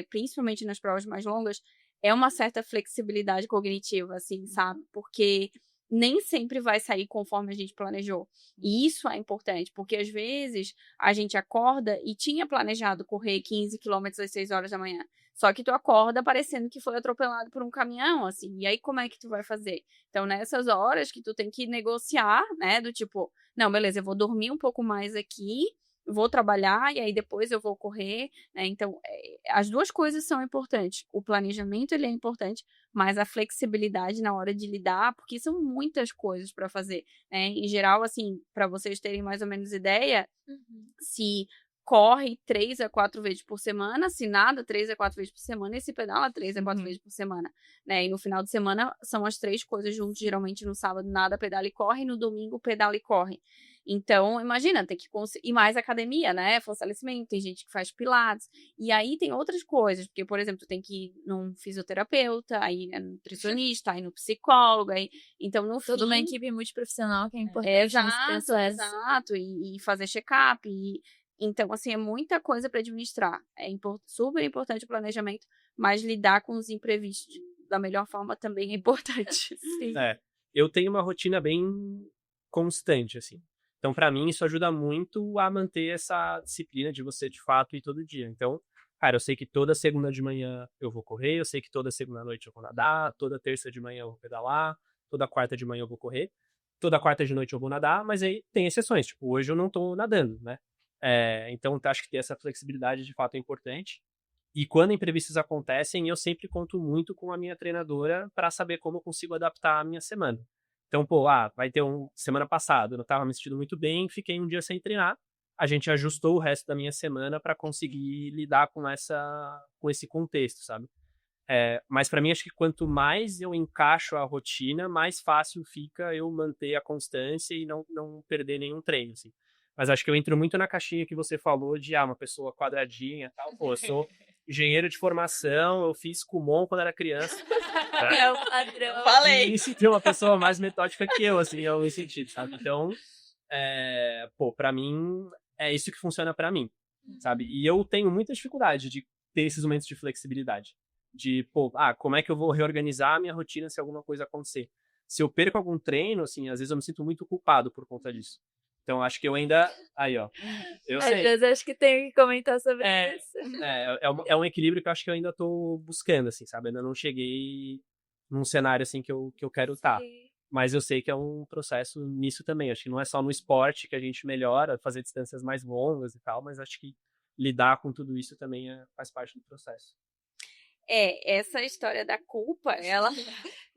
principalmente nas provas mais longas, é uma certa flexibilidade cognitiva, assim, sabe? Porque nem sempre vai sair conforme a gente planejou. E isso é importante, porque às vezes a gente acorda e tinha planejado correr 15 quilômetros às 6 horas da manhã. Só que tu acorda parecendo que foi atropelado por um caminhão, assim. E aí, como é que tu vai fazer? Então, nessas horas que tu tem que negociar, né? Do tipo, não, beleza, eu vou dormir um pouco mais aqui, vou trabalhar e aí depois eu vou correr, né? Então, as duas coisas são importantes. O planejamento, ele é importante, mas a flexibilidade na hora de lidar, porque são muitas coisas para fazer, né? Em geral, assim, para vocês terem mais ou menos ideia, se corre 3 a 4 vezes por semana, se nada 3 a 4 vezes por semana, e se pedala 3 a 4 vezes por semana, né? E no final de semana são as 3 coisas juntas, geralmente no sábado nada, pedala e corre, e no domingo pedala e corre. Então, imagina, tem que ir mais academia, né? Fortalecimento, tem gente que faz pilates. E aí tem outras coisas, porque, por exemplo, tu tem que ir num fisioterapeuta, aí é nutricionista, aí no psicólogo, aí... Então, no Toda fim... uma equipe multiprofissional que é importante nesse processo. Exato, e fazer check-up, Então, assim, é muita coisa para administrar. É super importante o planejamento, mas lidar com os imprevistos da melhor forma também é importante. Sim. Eu tenho uma rotina bem constante, assim. Então, pra mim, isso ajuda muito a manter essa disciplina de você, de fato, ir todo dia. Então, cara, eu sei que toda segunda de manhã eu vou correr, eu sei que toda segunda à noite eu vou nadar, toda terça de manhã eu vou pedalar, toda quarta de manhã eu vou correr, toda quarta de noite eu vou nadar, mas aí tem exceções. Tipo, hoje eu não tô nadando, né? Então, acho que ter essa flexibilidade, de fato, é importante. E quando imprevistos acontecem, eu sempre conto muito com a minha treinadora para saber como eu consigo adaptar a minha semana. Então, vai ter semana passada, eu não tava me sentindo muito bem, fiquei um dia sem treinar. A gente ajustou o resto da minha semana para conseguir lidar com esse contexto, sabe? Mas para mim, acho que quanto mais eu encaixo a rotina, mais fácil fica eu manter a constância e não perder nenhum treino, assim. Mas acho que eu entro muito na caixinha que você falou de, uma pessoa quadradinha e tal. Pô, eu sou engenheiro de formação, eu fiz Kumon quando era criança. É o padrão. Falei! E se tem uma pessoa mais metódica que eu, assim, em algum sentido, sabe? Então, pra mim, é isso que funciona pra mim, sabe? E eu tenho muita dificuldade de ter esses momentos de flexibilidade. De, como é que eu vou reorganizar a minha rotina se alguma coisa acontecer? Se eu perco algum treino, assim, às vezes eu me sinto muito culpado por conta disso. Então, acho que eu ainda... Aí, ó. Eu Às sei. vezes acho que tenho que comentar sobre isso. É um equilíbrio que eu acho que eu ainda tô buscando, assim, sabe? Ainda não cheguei num cenário, assim, que eu quero estar. Mas eu sei que é um processo nisso também. Acho que não é só no esporte que a gente melhora, fazer distâncias mais longas e tal, mas acho que lidar com tudo isso também faz parte do processo. Essa história da culpa, ela...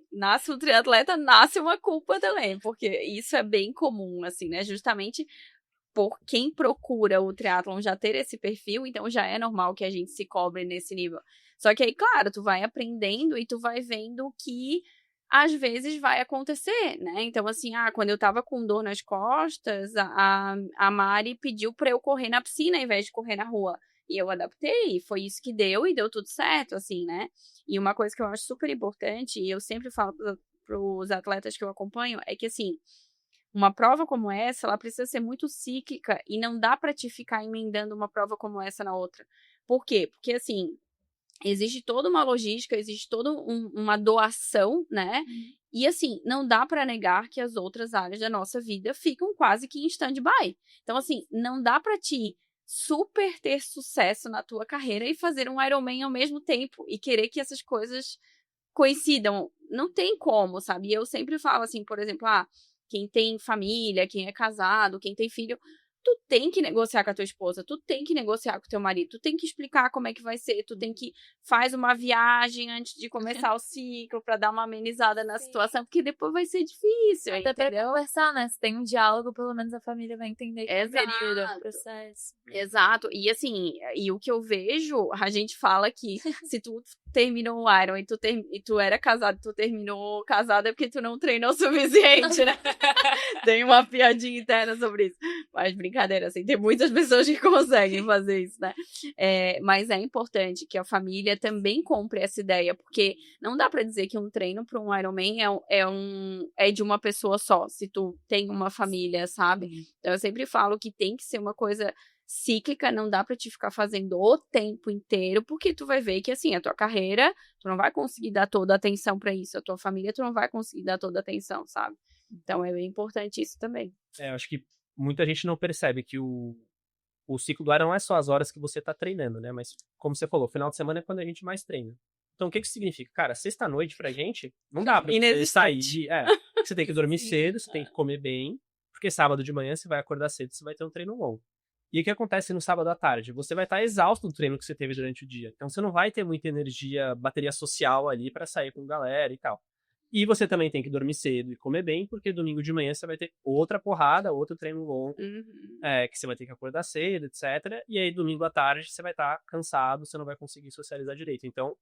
Nasce um triatleta, nasce uma culpa também, porque isso é bem comum, assim, né? Justamente por quem procura o triatlon já ter esse perfil, então já é normal que a gente se cobre nesse nível. Só que aí, claro, tu vai aprendendo e tu vai vendo que às vezes vai acontecer, né? Então, assim, quando eu tava com dor nas costas, a Mari pediu pra eu correr na piscina ao invés de correr na rua. E eu adaptei, foi isso que deu e deu tudo certo, assim, né? E uma coisa que eu acho super importante, e eu sempre falo pros atletas que eu acompanho, é que, assim, uma prova como essa, ela precisa ser muito cíclica e não dá pra te ficar emendando uma prova como essa na outra. Por quê? Porque, assim, existe toda uma logística, existe toda uma doação, né? E, assim, não dá pra negar que as outras áreas da nossa vida ficam quase que em stand-by. Então, assim, não dá pra te super ter sucesso na tua carreira e fazer um Ironman ao mesmo tempo e querer que essas coisas coincidam. Não tem como, sabe? E eu sempre falo assim, por exemplo, quem tem família, quem é casado, quem tem filho, tu tem que negociar com a tua esposa, tu tem que negociar com o teu marido, tu tem que explicar como é que vai ser, tu tem que faz uma viagem antes de começar o ciclo pra dar uma amenizada na situação, porque depois vai ser difícil, Até pra entendeu? conversar, né? Se tem um diálogo, pelo menos a família vai entender que é período, é um processo. Exato, e assim, e o que eu vejo, a gente fala que se tu terminou o Iron e tu era casado, tu terminou casado é porque tu não treinou o suficiente, né? Tem uma piadinha interna sobre isso. Mas brincadeira, assim, tem muitas pessoas que conseguem fazer isso, né? Mas é importante que a família também compre essa ideia, porque não dá pra dizer que um treino para um Ironman é de uma pessoa só, se tu tem uma família, sabe? Então eu sempre falo que tem que ser uma coisa cíclica, não dá pra te ficar fazendo o tempo inteiro, porque tu vai ver que, assim, a tua carreira, tu não vai conseguir dar toda a atenção pra isso, a tua família, tu não vai conseguir dar toda a atenção, sabe? Então é bem importante isso também. Eu acho que muita gente não percebe que o ciclo do Iron não é só as horas que você tá treinando, né? Mas, como você falou, final de semana é quando a gente mais treina. Então, o que significa? Cara, sexta-noite pra gente, não dá pra você sair de... Você tem que dormir cedo, você tem que comer bem, porque sábado de manhã você vai acordar cedo, você vai ter um treino longo. E o que acontece no sábado à tarde? Você vai estar exausto do treino que você teve durante o dia. Então, você não vai ter muita energia, bateria social ali pra sair com galera e tal. E você também tem que dormir cedo e comer bem, porque domingo de manhã você vai ter outra porrada, outro treino longo, que você vai ter que acordar cedo, etc. E aí, domingo à tarde, você vai estar cansado, você não vai conseguir socializar direito. Então,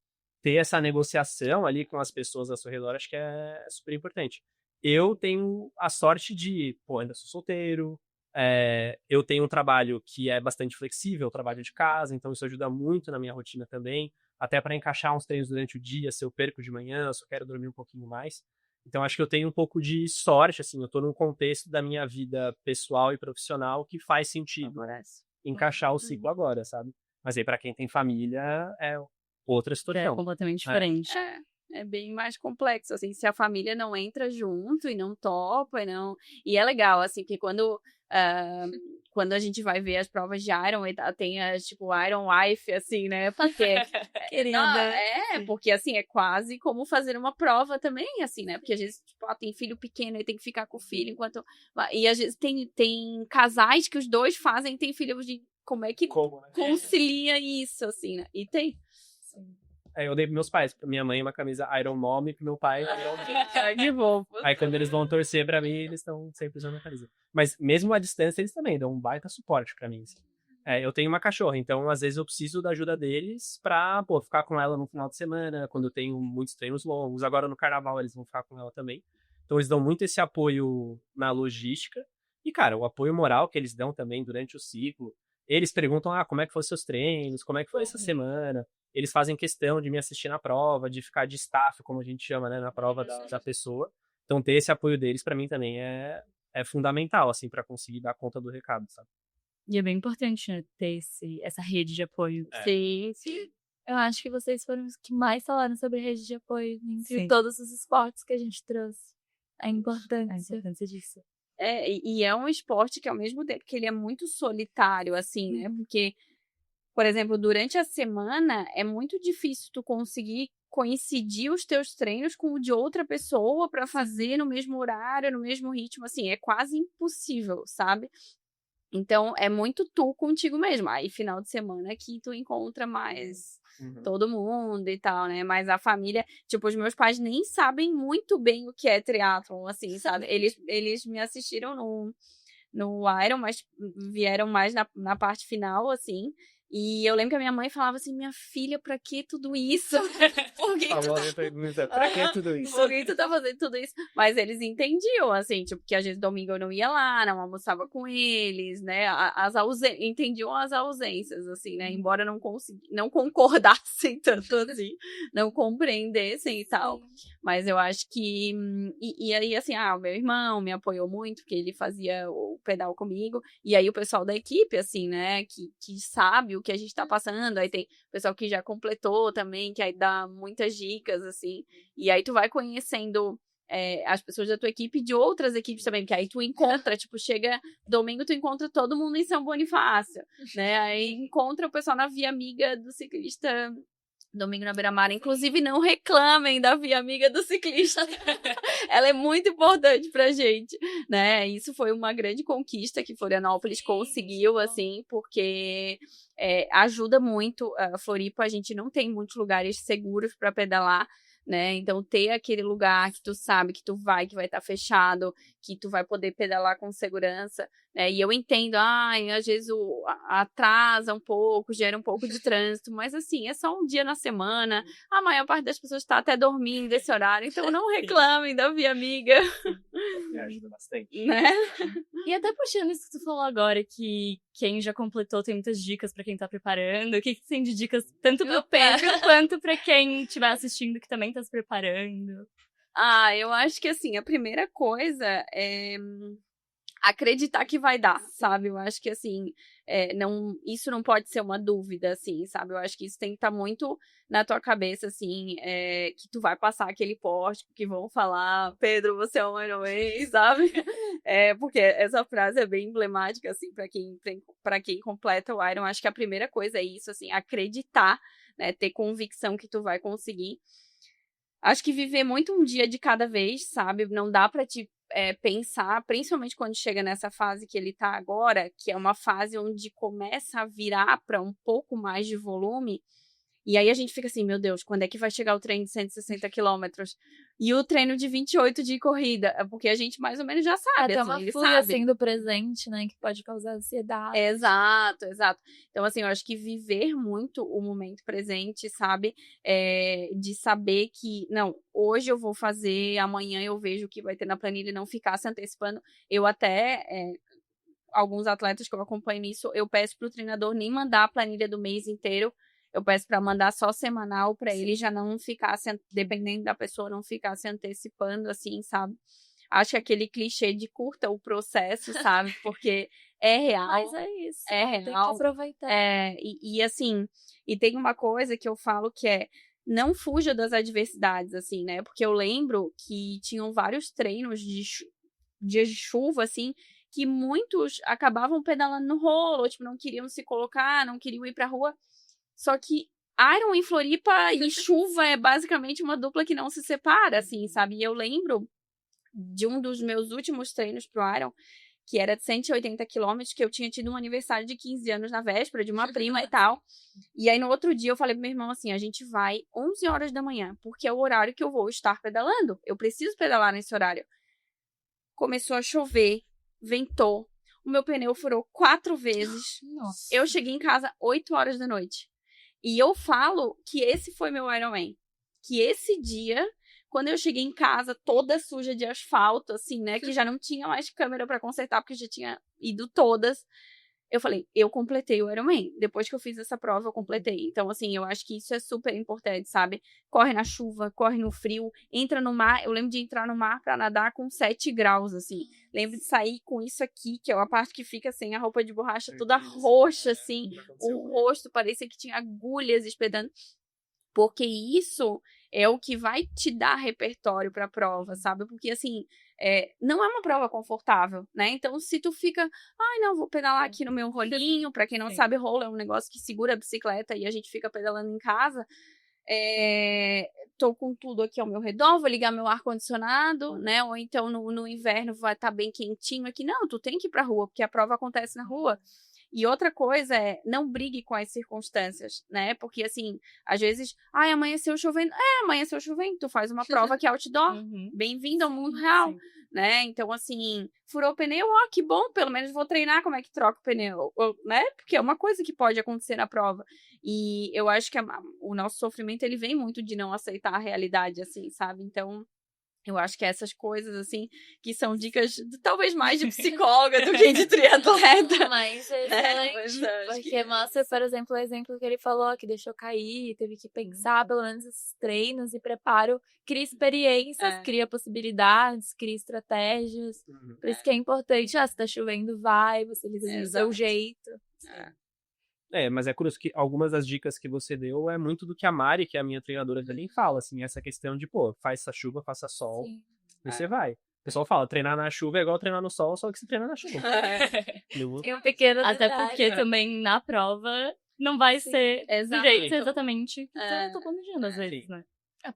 ter essa negociação ali com as pessoas ao seu redor, acho que é super importante. Eu tenho a sorte de, ainda sou solteiro, eu tenho um trabalho que é bastante flexível, trabalho de casa, então isso ajuda muito na minha rotina também, até para encaixar uns treinos durante o dia, se eu perco de manhã, se eu quero dormir um pouquinho mais. Então acho que eu tenho um pouco de sorte, assim, eu tô num contexto da minha vida pessoal e profissional que faz sentido encaixar o ciclo agora, sabe? Mas aí para quem tem família é outra situação. É completamente diferente. É bem mais complexo, assim, se a família não entra junto e não topa, e não... E é legal, assim, que quando a gente vai ver as provas de Iron, tem as, tipo, Iron Wife, assim, né? Porque... Querida. Porque, assim, é quase como fazer uma prova também, assim, né? Porque às vezes, tipo, tem filho pequeno e tem que ficar com o filho enquanto... E às vezes tem casais que os dois fazem, tem filhos de... Como é que concilia isso, assim, né? E tem... Aí eu dei pros meus pais, pra minha mãe uma camisa Iron Mom e pro meu pai Iron Man. Que bom. Aí quando eles vão torcer pra mim, eles estão sempre usando a camisa. Mas mesmo à distância, eles também dão um baita suporte pra mim. Assim. Eu tenho uma cachorra, então às vezes eu preciso da ajuda deles pra, ficar com ela no final de semana, quando eu tenho muitos treinos longos. Agora no carnaval eles vão ficar com ela também. Então eles dão muito esse apoio na logística. E, cara, o apoio moral que eles dão também durante o ciclo. Eles perguntam, como é que foram seus treinos, como é que foi essa semana. Eles fazem questão de me assistir na prova, de ficar de staff, como a gente chama, né, na prova da pessoa. Então, ter esse apoio deles, pra mim, também é fundamental, assim, pra conseguir dar conta do recado, sabe? E é bem importante, né, ter essa rede de apoio. Sim. Eu acho que vocês foram os que mais falaram sobre rede de apoio entre Sim. todos os esportes que a gente trouxe. A importância disso. E é um esporte que, ao mesmo tempo que ele é muito solitário, assim, né? Porque, por exemplo, durante a semana, é muito difícil tu conseguir coincidir os teus treinos com o de outra pessoa para fazer no mesmo horário, no mesmo ritmo, assim, é quase impossível, sabe? Então, é muito tu contigo mesmo. Aí, final de semana que tu encontra mais todo mundo e tal, né? Mas a família... Tipo, os meus pais nem sabem muito bem o que é triatlon, assim, sabe? Eles me assistiram no Iron, mas vieram mais na parte final, assim. E eu lembro que a minha mãe falava assim, minha filha, pra que tudo isso? Por que Pra que tudo isso? Por que tu tá fazendo tudo isso? Mas eles entendiam, assim, tipo, que às vezes domingo eu não ia lá, não almoçava com eles, né? Entendiam as ausências, assim, né? Embora não concordassem tanto assim, não compreendessem e tal. Mas eu acho que... E aí, assim, o meu irmão me apoiou muito, porque ele fazia o pedal comigo. E aí o pessoal da equipe, assim, né? Que sabe o que a gente tá passando. Aí tem o pessoal que já completou também, que aí dá muitas dicas, assim. E aí tu vai conhecendo as pessoas da tua equipe e de outras equipes também, porque aí tu encontra, tipo, chega domingo, tu encontra todo mundo em São Bonifácio, né? Aí encontra o pessoal na Via Amiga do Ciclista domingo na Beira-Mar. Inclusive, não reclamem da Via Amiga do Ciclista. Ela é muito importante pra gente, né? Isso foi uma grande conquista que Florianópolis conseguiu, assim, porque ajuda muito. A Floripa, a gente não tem muitos lugares seguros para pedalar, né? Então, ter aquele lugar que tu sabe que tu vai, que vai estar fechado, que tu vai poder pedalar com segurança, né? E eu entendo, às vezes atrasa um pouco, gera um pouco de trânsito, mas assim, é só um dia na semana, a maior parte das pessoas está até dormindo esse horário, então não reclamem da Via Amiga. Me ajuda bastante. Né? E até puxando isso que tu falou agora, que quem já completou tem muitas dicas pra quem tá preparando. O que tem de dicas tanto pro Pedro quanto pra quem estiver assistindo que também tá se preparando? Eu acho que assim, a primeira coisa é acreditar que vai dar, sabe? Eu acho que assim, isso não pode ser uma dúvida, assim, sabe? Eu acho que isso tem que estar muito na tua cabeça, assim, que tu vai passar aquele pórtico, que vão falar, Pedro, você é um Ironman, sabe? Porque essa frase é bem emblemática, assim, para quem completa o Iron. Acho que a primeira coisa é isso, assim, acreditar, né? Ter convicção que tu vai conseguir. Acho que viver muito um dia de cada vez, sabe? Não dá pra te pensar, principalmente quando chega nessa fase que ele tá agora, que é uma fase onde começa a virar para um pouco mais de volume. E aí a gente fica assim, meu Deus, quando é que vai chegar o treino de 160 quilômetros? E o treino de 28 de corrida? Porque a gente mais ou menos já sabe, Até assim, uma ele fuga, sabe. assim, do presente, né? Que pode causar ansiedade. Exato. Então, assim, eu acho que viver muito o momento presente, sabe? De saber que, não, hoje eu vou fazer, amanhã eu vejo o que vai ter na planilha e não ficar se antecipando. Eu até... alguns atletas que eu acompanho nisso, eu peço pro treinador nem mandar a planilha do mês inteiro, eu peço para mandar só semanal, para ele já não ficar, dependendo da pessoa, não ficar se antecipando, assim, sabe? Acho que aquele clichê de curta o processo, sabe? Porque é real. Mas é isso. É real. Tem que aproveitar. E assim, e tem uma coisa que eu falo que não fuja das adversidades, assim, né? Porque eu lembro que tinham vários treinos de dias de chuva, assim, que muitos acabavam pedalando no rolo, tipo, não queriam se colocar, não queriam ir pra rua. Só que Iron em Floripa e chuva é basicamente uma dupla que não se separa, assim, sabe? E eu lembro de um dos meus últimos treinos pro Iron, que era de 180 quilômetros, que eu tinha tido um aniversário de 15 anos na véspera, de uma prima e tal. E aí, no outro dia, eu falei pro meu irmão assim, a gente vai 11 horas da manhã, porque é o horário que eu vou estar pedalando. Eu preciso pedalar nesse horário. Começou a chover, ventou, o meu pneu furou 4 vezes. Nossa. Eu cheguei em casa 8 horas da noite. E eu falo que esse foi meu Ironman. Que esse dia, quando eu cheguei em casa toda suja de asfalto, assim, né? Que já não tinha mais câmera pra consertar, porque já tinha ido todas. Eu falei, eu completei o Ironman. Depois que eu fiz essa prova, eu completei. Então, assim, eu acho que isso é super importante, sabe? Corre na chuva, corre no frio, entra no mar. Eu lembro de entrar no mar pra nadar com 7 graus, assim. Lembro de sair com isso aqui, que é uma parte que fica sem a roupa de borracha toda roxa, assim. O rosto parecia que tinha agulhas espetando. Porque isso é o que vai te dar repertório pra prova, sabe? Porque, assim, não é uma prova confortável, né? Então, se tu fica, ai, não, vou pedalar aqui no meu rolinho. Pra quem não sabe, rolo é um negócio que segura a bicicleta e a gente fica pedalando em casa. Tô com tudo aqui ao meu redor, vou ligar meu ar-condicionado, né? Ou então no inverno vai estar bem quentinho aqui. Não, tu tem que ir pra rua, porque a prova acontece na rua. E outra coisa é, não brigue com as circunstâncias, né? Porque, assim, às vezes, ai, amanheceu chovendo. Amanheceu chovendo, tu faz uma prova que é outdoor. Bem-vindo ao mundo real, né? Então, assim, furou o pneu, que bom, pelo menos vou treinar como é que troca o pneu, né? Porque é uma coisa que pode acontecer na prova. E eu acho que o nosso sofrimento, ele vem muito de não aceitar a realidade, assim, sabe? Então, eu acho que essas coisas, assim, que são dicas talvez mais de psicóloga do que de triatleta. Mas é excelente, porque mostra, por exemplo, o exemplo que ele falou, que deixou cair, teve que pensar, pelo menos esses treinos e preparo, cria experiências, cria possibilidades, cria estratégias. Por isso que é importante, se tá chovendo, vai, você lida do seu jeito. Mas é curioso que algumas das dicas que você deu é muito do que a Mari, que é a minha treinadora também, fala, assim, essa questão de, pô, faça chuva, faça sol, e você vai. O pessoal fala, treinar na chuva é igual treinar no sol, só que você treina na chuva. Tem um pequeno Até detalhe. porque também na prova não vai ser do jeito exatamente que eu tô planejando às vezes, né?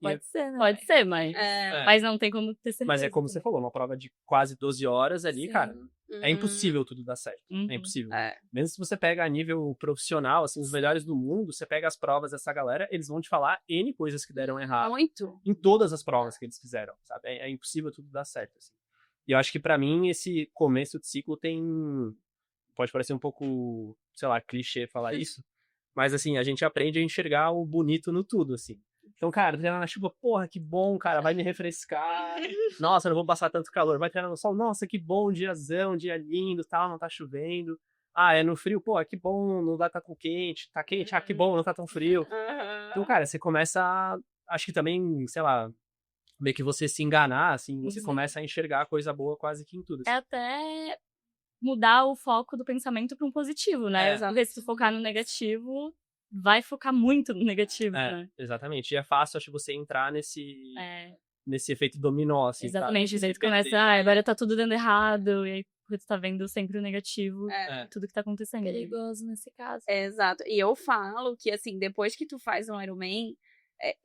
Pode ser, né? Pode ser, mas não tem como ter certeza. Mas é como você falou, uma prova de quase 12 horas ali, cara, é impossível tudo dar certo. É impossível. Mesmo se você pega a nível profissional, assim, os melhores do mundo, você pega as provas dessa galera, eles vão te falar N coisas que deram errado. Muito. Em todas as provas que eles fizeram, sabe? É impossível tudo dar certo, assim. E eu acho que pra mim, esse começo de ciclo tem... Pode parecer um pouco, sei lá, clichê falar isso, mas, assim, a gente aprende a enxergar o bonito no tudo, assim. Então, cara, treinar na chuva, porra, que bom, cara, vai me refrescar. Nossa, não vou passar tanto calor. Vai treinar no sol, nossa, que bom, diazão, dia lindo, tal, não tá chovendo. É no frio, pô, que bom, não tá tão quente. Tá quente, que bom, não tá tão frio. Então, cara, você começa a, acho que também, sei lá, meio que você se enganar, assim, você começa a enxergar coisa boa quase que em tudo. É até mudar o foco do pensamento para um positivo, né? Porque se tu focar no negativo, vai focar muito no negativo, né? Exatamente. E é fácil, acho, você entrar nesse efeito dominó, assim. Exatamente. Aí tu começa, agora tá tudo dando errado, e aí porque tu tá vendo sempre o negativo, tudo que tá acontecendo. Perigoso nesse caso. Exato. E eu falo que, assim, depois que tu faz um Ironman,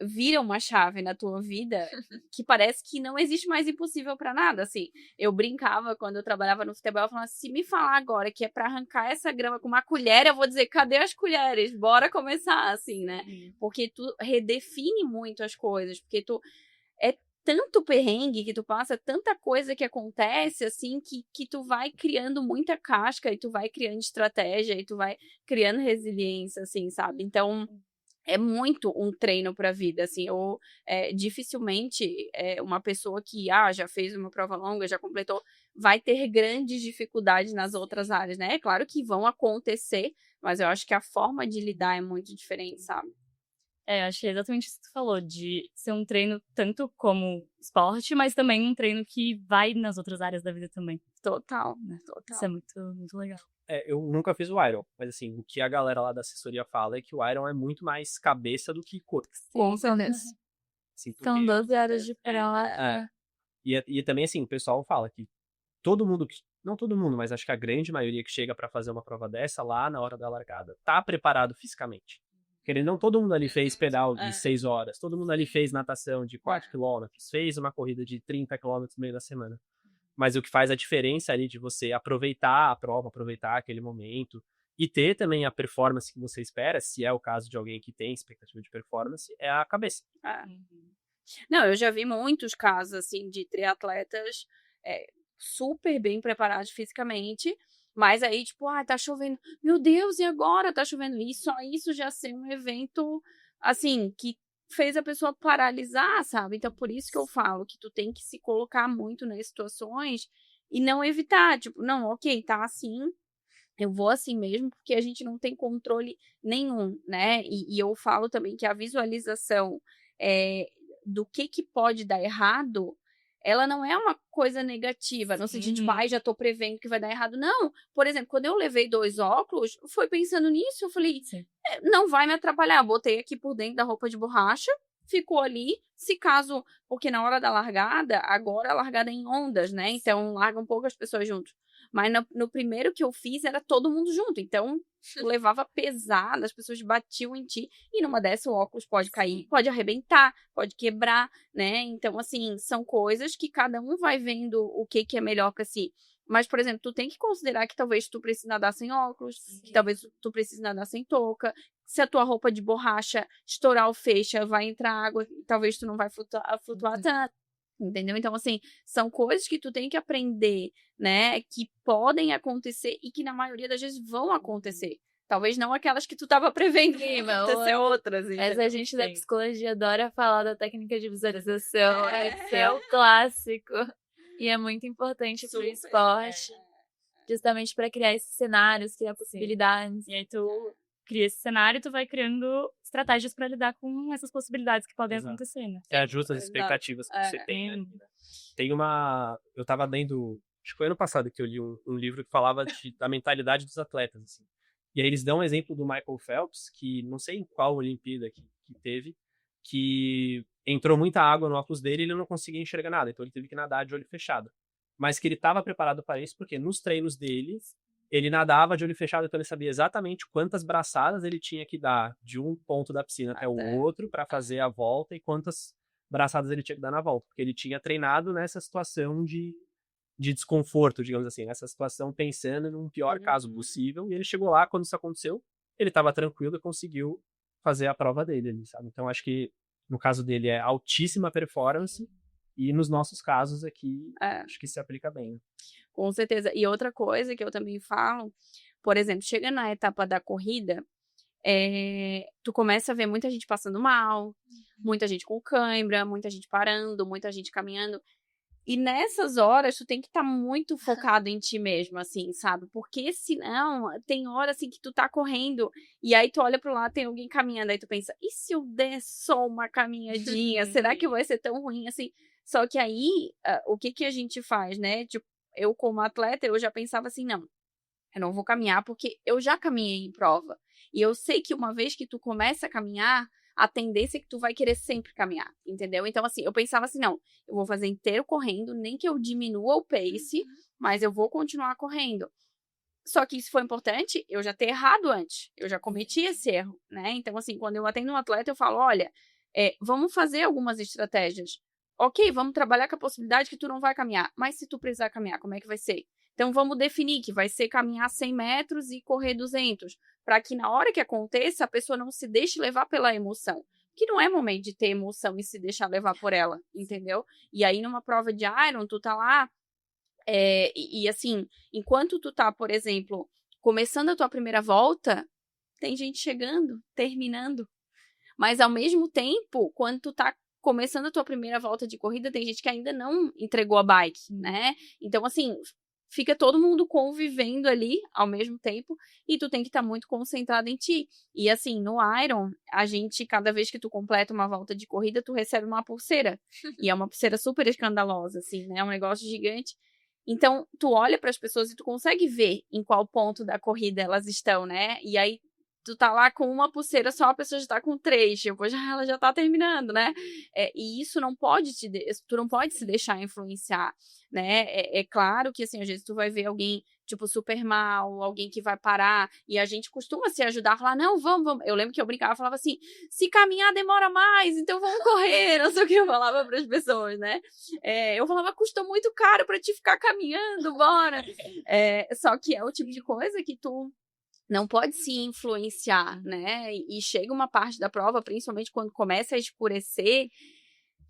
vira uma chave na tua vida que parece que não existe mais impossível pra nada, assim. Eu brincava quando eu trabalhava no futebol, eu falava, se me falar agora que é pra arrancar essa grama com uma colher, eu vou dizer, cadê as colheres? Bora começar, assim, né? Porque tu redefine muito as coisas, porque tu tanto perrengue que tu passa, tanta coisa que acontece, assim, que tu vai criando muita casca e tu vai criando estratégia e tu vai criando resiliência, assim, sabe? Então, é muito um treino pra vida, assim, eu dificilmente uma pessoa que já fez uma prova longa, já completou, vai ter grandes dificuldades nas outras áreas, né? É claro que vão acontecer, mas eu acho que a forma de lidar é muito diferente, sabe? Acho que é exatamente isso que tu falou, de ser um treino tanto como esporte, mas também um treino que vai nas outras áreas da vida também. Total, né? Total. Isso é muito, muito legal. eu nunca fiz o Iron, mas assim, o que a galera lá da assessoria fala é que o Iron é muito mais cabeça do que corpo. Com certeza. Assim, porque- São 12 horas de prova. E também, assim, o pessoal fala que todo mundo, não todo mundo, mas acho que a grande maioria que chega pra fazer uma prova dessa lá na hora da largada, tá preparado fisicamente. Querendo, não todo mundo ali fez pedal de 6 horas, todo mundo ali fez natação de 4 quilômetros, fez uma corrida de 30 quilômetros no meio da semana. Mas o que faz a diferença ali de você aproveitar a prova, aproveitar aquele momento e ter também a performance que você espera, se é o caso de alguém que tem expectativa de performance, é a cabeça. Não, eu já vi muitos casos, assim, de triatletas super bem preparados fisicamente, mas aí, tipo, tá chovendo. Meu Deus, e agora tá chovendo? E só isso já ser um evento, assim, que fez a pessoa paralisar, sabe? Então, por isso que eu falo que tu tem que se colocar muito nas situações e não evitar, tipo, não, ok, tá assim, eu vou assim mesmo, porque a gente não tem controle nenhum, né? E eu falo também que a visualização do que pode dar errado, ela não é uma coisa negativa, no sentido de, já tô prevendo que vai dar errado. Não, por exemplo, quando eu levei 2 óculos, foi pensando nisso, eu falei, não vai me atrapalhar, botei aqui por dentro da roupa de borracha, ficou ali, se caso, porque na hora da largada, agora a largada é em ondas, né? Então largam poucas pessoas juntos. Mas no primeiro que eu fiz, era todo mundo junto. Então, tu levava pesado, as pessoas batiam em ti. E numa dessas, o óculos pode cair, pode arrebentar, pode quebrar, né? Então, assim, são coisas que cada um vai vendo o que é melhor pra si. Mas, por exemplo, tu tem que considerar que talvez tu precise nadar sem óculos, que talvez tu precise nadar sem touca. Se a tua roupa de borracha estourar o feixe, vai entrar água, talvez tu não vai flutuar tanto. Entendeu? Então, assim, são coisas que tu tem que aprender, né? Que podem acontecer e que na maioria das vezes vão acontecer. Talvez não aquelas que tu tava prevendo que iam acontecer outras. Mas a gente da psicologia adora falar da técnica de visualização. Esse é o clássico. E é muito importante pro esporte. Justamente para criar esses cenários, criar possibilidades. E aí tu cria esse cenário e tu vai criando estratégias para lidar com essas possibilidades que podem acontecer, né? Você ajusta as expectativas que você tem. Né? Tem uma... Eu tava lendo... Acho que foi ano passado que eu li um livro que falava da mentalidade dos atletas, assim. E aí eles dão um exemplo do Michael Phelps, que não sei em qual Olimpíada que teve, que entrou muita água no óculos dele e ele não conseguia enxergar nada. Então ele teve que nadar de olho fechado. Mas que ele estava preparado para isso, porque nos treinos dele, ele nadava de olho fechado, então ele sabia exatamente quantas braçadas ele tinha que dar de um ponto da piscina até o outro para fazer a volta e quantas braçadas ele tinha que dar na volta. Porque ele tinha treinado nessa situação de desconforto, digamos assim, nessa situação pensando num pior caso possível. E ele chegou lá, quando isso aconteceu, ele estava tranquilo e conseguiu fazer a prova dele ali, sabe? Então acho que no caso dele é altíssima performance e nos nossos casos aqui acho que se aplica bem. Com certeza. E outra coisa que eu também falo, por exemplo, chega na etapa da corrida, tu começa a ver muita gente passando mal, muita gente com cãibra, muita gente parando, muita gente caminhando. E nessas horas, tu tem que estar muito focado em ti mesmo, assim, sabe? Porque senão, tem hora, assim, que tu tá correndo e aí tu olha pro lado, tem alguém caminhando, aí tu pensa, e se eu der só uma caminhadinha? Será que vai ser tão ruim, assim? Só que aí, o que a gente faz, né? Tipo, eu como atleta, eu já pensava assim, não, eu não vou caminhar porque eu já caminhei em prova. E eu sei que uma vez que tu começa a caminhar, a tendência é que tu vai querer sempre caminhar, entendeu? Então, assim, eu pensava assim, não, eu vou fazer inteiro correndo, nem que eu diminua o pace, mas eu vou continuar correndo. Só que isso foi importante, eu já ter errado antes, eu já cometi esse erro, né? Então, assim, quando eu atendo um atleta, eu falo, olha, vamos fazer algumas estratégias. Ok, vamos trabalhar com a possibilidade que tu não vai caminhar, mas se tu precisar caminhar, como é que vai ser? Então, vamos definir que vai ser caminhar 100 metros e correr 200, para que na hora que aconteça, a pessoa não se deixe levar pela emoção. Que não é momento de ter emoção e se deixar levar por ela, entendeu? E aí, numa prova de Iron, tu tá lá, e assim, enquanto tu tá, por exemplo, começando a tua primeira volta, tem gente chegando, terminando. Mas, ao mesmo tempo, quando tu tá começando a tua primeira volta de corrida, tem gente que ainda não entregou a bike, né? Então, assim, fica todo mundo convivendo ali ao mesmo tempo e tu tem que estar muito concentrado em ti. E assim, no Iron, a gente, cada vez que tu completa uma volta de corrida, tu recebe uma pulseira. E é uma pulseira super escandalosa, assim, né? É um negócio gigante. Então, tu olha para as pessoas e tu consegue ver em qual ponto da corrida elas estão, né? E aí, tu tá lá com uma pulseira só, a pessoa já tá com 3, tipo, ela já tá terminando, né? E isso não pode tu não pode se deixar influenciar, né? É claro que, assim, às vezes tu vai ver alguém, tipo, super mal, alguém que vai parar, e a gente costuma se ajudar, falar, não, vamos. Eu lembro que eu brincava, falava assim, se caminhar demora mais, então vamos correr, não sei o que eu falava para as pessoas, né? Eu falava, custa muito caro para te ficar caminhando, bora. Só que é o tipo de coisa que tu não pode se influenciar, né? E chega uma parte da prova, principalmente quando começa a escurecer,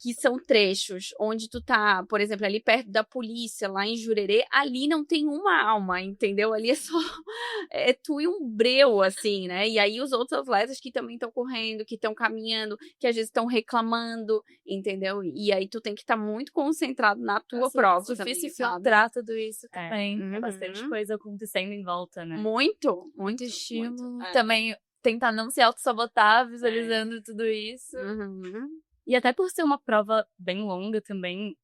que são trechos onde tu tá, por exemplo, ali perto da polícia, lá em Jurerê, ali não tem uma alma, entendeu? Ali é só tu e um breu, assim, né? E aí os outros atletas que também estão correndo, que estão caminhando, que às vezes estão reclamando, entendeu? E aí tu tem que estar muito concentrado na tua prova também, difícil sabe? filtrar tudo isso também. Uhum. Bastante coisa acontecendo em volta, né? Muito Estímulo. muito. Também tentar não se auto-sabotar visualizando tudo isso. Uhum. E até por ser uma prova bem longa também,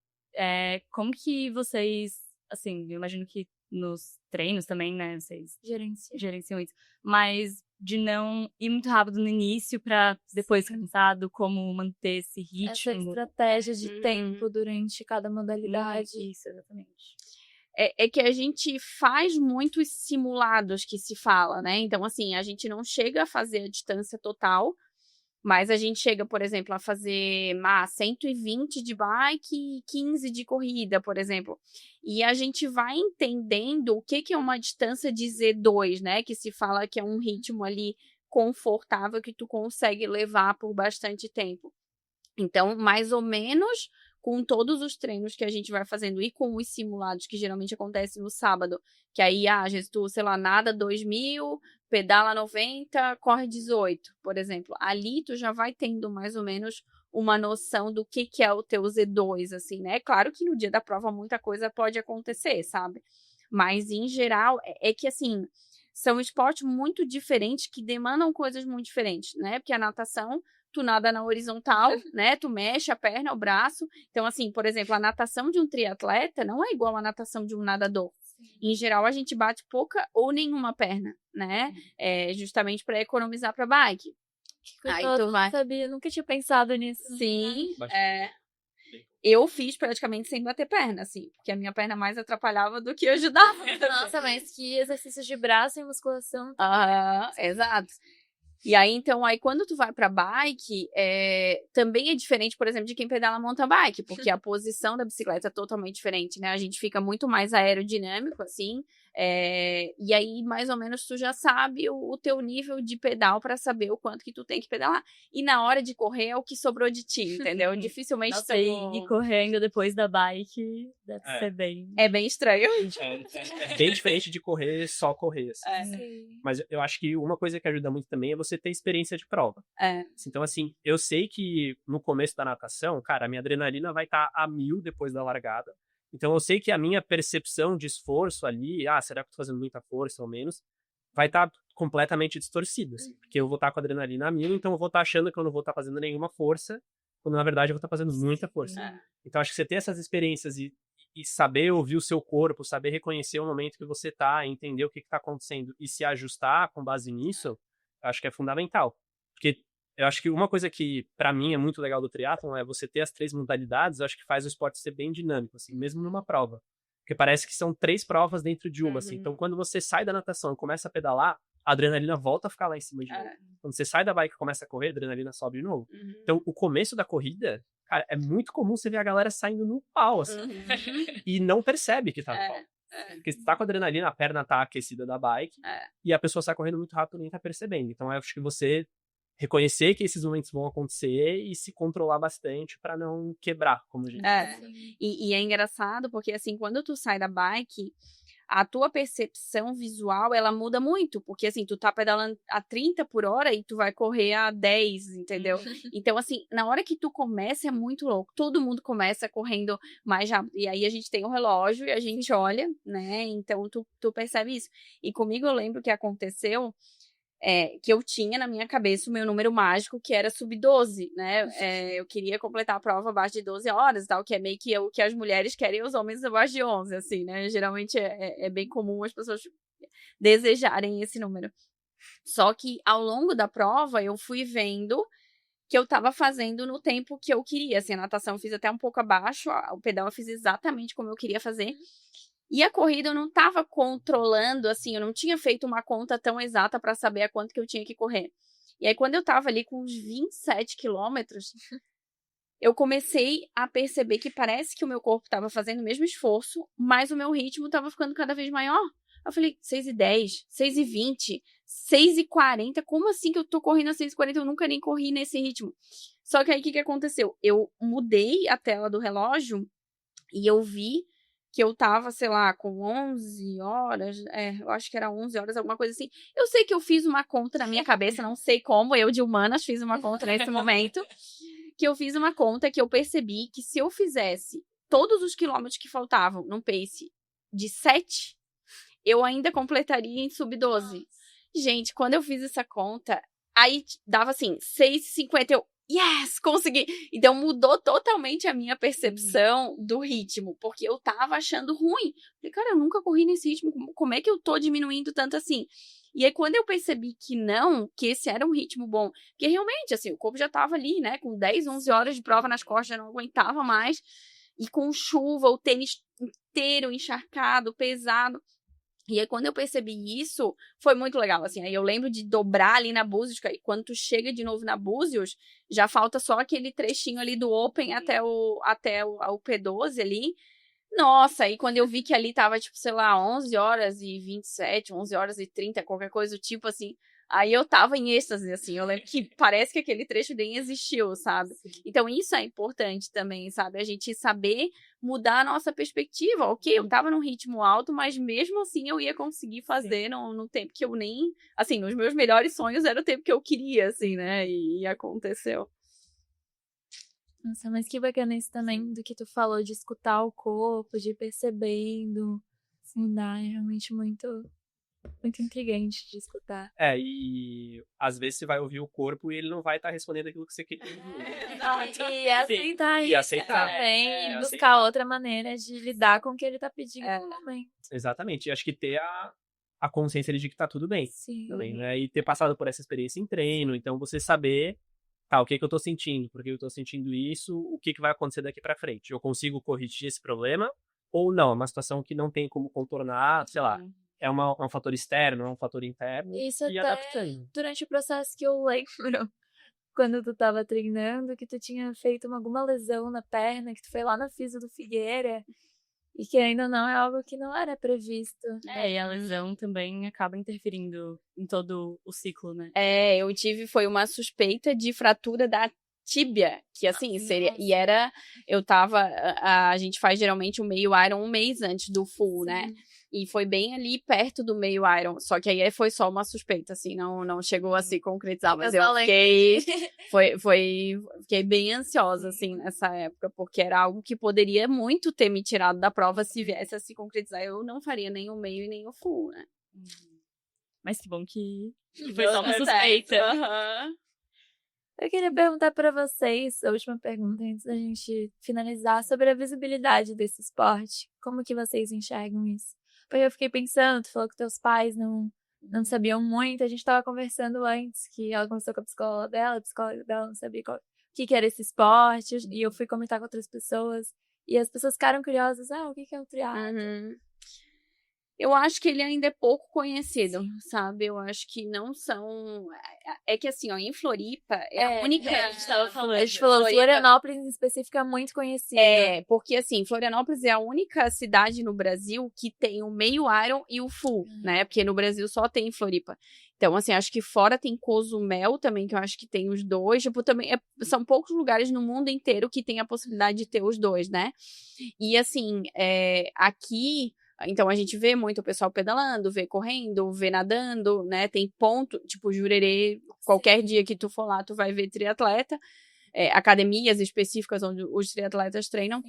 como que vocês, assim, eu imagino que nos treinos também, né, vocês gerenciam isso, mas de não ir muito rápido no início pra depois cansado, como manter esse Essa ritmo. estratégia de tempo durante cada modalidade. Isso, exatamente. É que a gente faz muitos simulados que se fala, né? Então, assim, a gente não chega a fazer a distância total, mas a gente chega, por exemplo, a fazer 120 de bike e 15 de corrida, por exemplo. E a gente vai entendendo o que é uma distância de Z2, né? Que se fala que é um ritmo ali confortável que tu consegue levar por bastante tempo. Então, mais ou menos, com todos os treinos que a gente vai fazendo e com os simulados que geralmente acontecem no sábado, que aí, às vezes tu, sei lá, nada 2.000, pedala 90, corre 18, por exemplo. Ali tu já vai tendo mais ou menos uma noção do que é o teu Z2, assim, né? Claro que no dia da prova muita coisa pode acontecer, sabe? Mas, em geral, é que, assim, são esportes muito diferentes que demandam coisas muito diferentes, né? Porque a natação, tu nada na horizontal, né? Tu mexe a perna, o braço. Então, assim, por exemplo, a natação de um triatleta não é igual à natação de um nadador. Em geral, a gente bate pouca ou nenhuma perna, né? Justamente para economizar para bike. Aí tu vai. Sabia, nunca tinha pensado nisso. Sim, eu fiz praticamente sem bater perna, assim, porque a minha perna mais atrapalhava do que ajudava. Nossa, mas que exercícios de braço e musculação. Exato. E aí, então, quando tu vai pra bike, também é diferente, por exemplo, de quem pedala mountain bike, porque a posição da bicicleta é totalmente diferente, né? A gente fica muito mais aerodinâmico, assim, e aí, mais ou menos, tu já sabe o teu nível de pedal pra saber o quanto que tu tem que pedalar. E na hora de correr é o que sobrou de ti, entendeu? Dificilmente Nossa, e correndo depois da bike deve ser bem... É bem estranho. É bem diferente de correr, só correr, assim. Sim. Mas eu acho que uma coisa que ajuda muito também é você ter experiência de prova. Então, assim, eu sei que no começo da natação, cara, a minha adrenalina vai estar a 1000 depois da largada. Então, eu sei que a minha percepção de esforço ali, será que eu tô fazendo muita força ou menos, vai estar completamente distorcida, assim, porque eu vou estar com a adrenalina a 1000, então eu vou estar achando que eu não vou estar fazendo nenhuma força, quando na verdade eu vou estar fazendo muita força. Então, acho que você ter essas experiências e saber ouvir o seu corpo, saber reconhecer o momento que você tá, entender o que tá acontecendo e se ajustar com base nisso, eu acho que é fundamental. Porque eu acho que uma coisa que, pra mim, é muito legal do triatlon é você ter as 3 modalidades, eu acho que faz o esporte ser bem dinâmico, assim, mesmo numa prova. Porque parece que são 3 provas dentro de uma, assim. Então, quando você sai da natação e começa a pedalar, a adrenalina volta a ficar lá em cima de novo. Quando você sai da bike e começa a correr, a adrenalina sobe de novo. Então, o começo da corrida, cara, é muito comum você ver a galera saindo no pau, assim. E não percebe que tá no pau. Porque você tá com a adrenalina, a perna tá aquecida da bike, e a pessoa sai correndo muito rápido e nem tá percebendo. Então, eu acho que você reconhecer que esses momentos vão acontecer e se controlar bastante pra não quebrar, como a gente E é engraçado porque, assim, quando tu sai da bike, a tua percepção visual, ela muda muito, porque, assim, tu tá pedalando a 30 por hora e tu vai correr a 10, entendeu? Então, assim, na hora que tu começa é muito louco, todo mundo começa correndo mais rápido, e aí a gente tem um relógio e a gente olha, né, então tu percebe isso. E comigo eu lembro que aconteceu, que eu tinha na minha cabeça o meu número mágico, que era sub-12, né? Eu queria completar a prova abaixo de 12 horas, tal, que é meio que o que as mulheres querem, os homens abaixo de 11, assim, né? Geralmente é bem comum as pessoas desejarem esse número. Só que ao longo da prova, eu fui vendo que eu tava fazendo no tempo que eu queria, assim, a natação eu fiz até um pouco abaixo, o pedal eu fiz exatamente como eu queria fazer. E a corrida eu não tava controlando, assim, eu não tinha feito uma conta tão exata para saber a quanto que eu tinha que correr. E aí, quando eu tava ali com uns 27 quilômetros, eu comecei a perceber que parece que o meu corpo tava fazendo o mesmo esforço, mas o meu ritmo tava ficando cada vez maior. Eu falei, 6:10, 6:20, 6:40, como assim que eu tô correndo a 6:40? Eu nunca nem corri nesse ritmo. Só que aí, o que aconteceu? Eu mudei a tela do relógio e eu vi que eu tava, sei lá, com 11 horas, eu acho que era 11 horas, alguma coisa assim. Eu sei que eu fiz uma conta na minha cabeça, não sei como, eu de humanas fiz uma conta nesse momento, que eu fiz uma conta que eu percebi que se eu fizesse todos os quilômetros que faltavam num pace de 7, eu ainda completaria em sub-12. Gente, quando eu fiz essa conta, aí dava assim, 6:50, eu, yes, consegui! Então mudou totalmente a minha percepção do ritmo, porque eu tava achando ruim. Falei, cara, eu nunca corri nesse ritmo, como é que eu tô diminuindo tanto assim? E aí, quando eu percebi que não, que esse era um ritmo bom, porque realmente, assim, o corpo já tava ali, né, com 10, 11 horas de prova nas costas, já não aguentava mais, e com chuva, o tênis inteiro encharcado, pesado. E aí, quando eu percebi isso, foi muito legal, assim. Aí eu lembro de dobrar ali na Búzios, e quando tu chega de novo na Búzios, já falta só aquele trechinho ali do Open até o P12 ali. Nossa, aí quando eu vi que ali tava, tipo, sei lá, 11h27, 11h30, qualquer coisa do tipo, assim, aí eu tava em êxtase, assim, eu lembro que parece que aquele trecho nem existiu, sabe? Então isso é importante também, sabe? A gente saber mudar a nossa perspectiva. Ok, eu tava num ritmo alto, mas mesmo assim eu ia conseguir fazer no tempo que eu nem... Assim, nos meus melhores sonhos era o tempo que eu queria, assim, né? E aconteceu. Nossa, mas que bacana isso também do que tu falou, de escutar o corpo, de ir percebendo. Assim, dá, é realmente muito, muito intrigante de escutar. E às vezes você vai ouvir o corpo e ele não vai estar respondendo aquilo que você queria. E aceitar E aceitar. também, e buscar outra maneira de lidar com o que ele tá pedindo no momento. Exatamente. E acho que ter a consciência de que tá tudo bem. Sim. Também, né? E ter passado por essa experiência em treino, então você saber, o que eu tô sentindo, por que eu tô sentindo isso, o que vai acontecer daqui pra frente. Eu consigo corrigir esse problema ou não? É uma situação que não tem como contornar, sei lá. É um fator externo, é um fator interno. Isso e até adaptando. durante o processo que eu lembro, quando tu tava treinando, que tu tinha feito alguma lesão na perna, que tu foi lá na Fisio do Figueira, e que ainda não é algo que não era previsto. E a lesão também acaba interferindo em todo o ciclo, né? Eu foi uma suspeita de fratura da tíbia, que assim, seria... E era... Eu tava... A gente faz geralmente o meio Iron um mês antes do full, né? E foi bem ali perto do meio Iron. Só que aí foi só uma suspeita, assim, não chegou a se concretizar. Mas eu fiquei... Fiquei bem ansiosa, assim, nessa época, porque era algo que poderia muito ter me tirado da prova se viesse a se concretizar. Eu não faria nem o meio e nem o full, né? Mas que bom que foi só uma suspeita. Eu queria perguntar pra vocês, a última pergunta antes da gente finalizar, sobre a visibilidade desse esporte. Como que vocês enxergam isso? Porque eu fiquei pensando, tu falou que teus pais não sabiam muito, a gente tava conversando antes, que ela conversou com a psicóloga dela não sabia o que era esse esporte, e eu fui comentar com outras pessoas, e as pessoas ficaram curiosas, o que é o triatlo? Eu acho que ele ainda é pouco conhecido, sabe? Eu acho que não são... É que assim, ó, em Floripa é a única... A gente tava falando. A gente falou, Florianópolis em específico é muito conhecida. Porque assim, Florianópolis é a única cidade no Brasil que tem o meio Iron e o full, né? Porque no Brasil só tem em Floripa. Então, assim, acho que fora tem Cozumel também, que eu acho que tem os dois. Tipo, também são poucos lugares no mundo inteiro que tem a possibilidade de ter os dois, né? E assim, aqui... Então, a gente vê muito o pessoal pedalando, vê correndo, vê nadando, né? Tem ponto, tipo Jurerê, qualquer dia que tu for lá, tu vai ver triatleta. Academias específicas onde os triatletas treinam.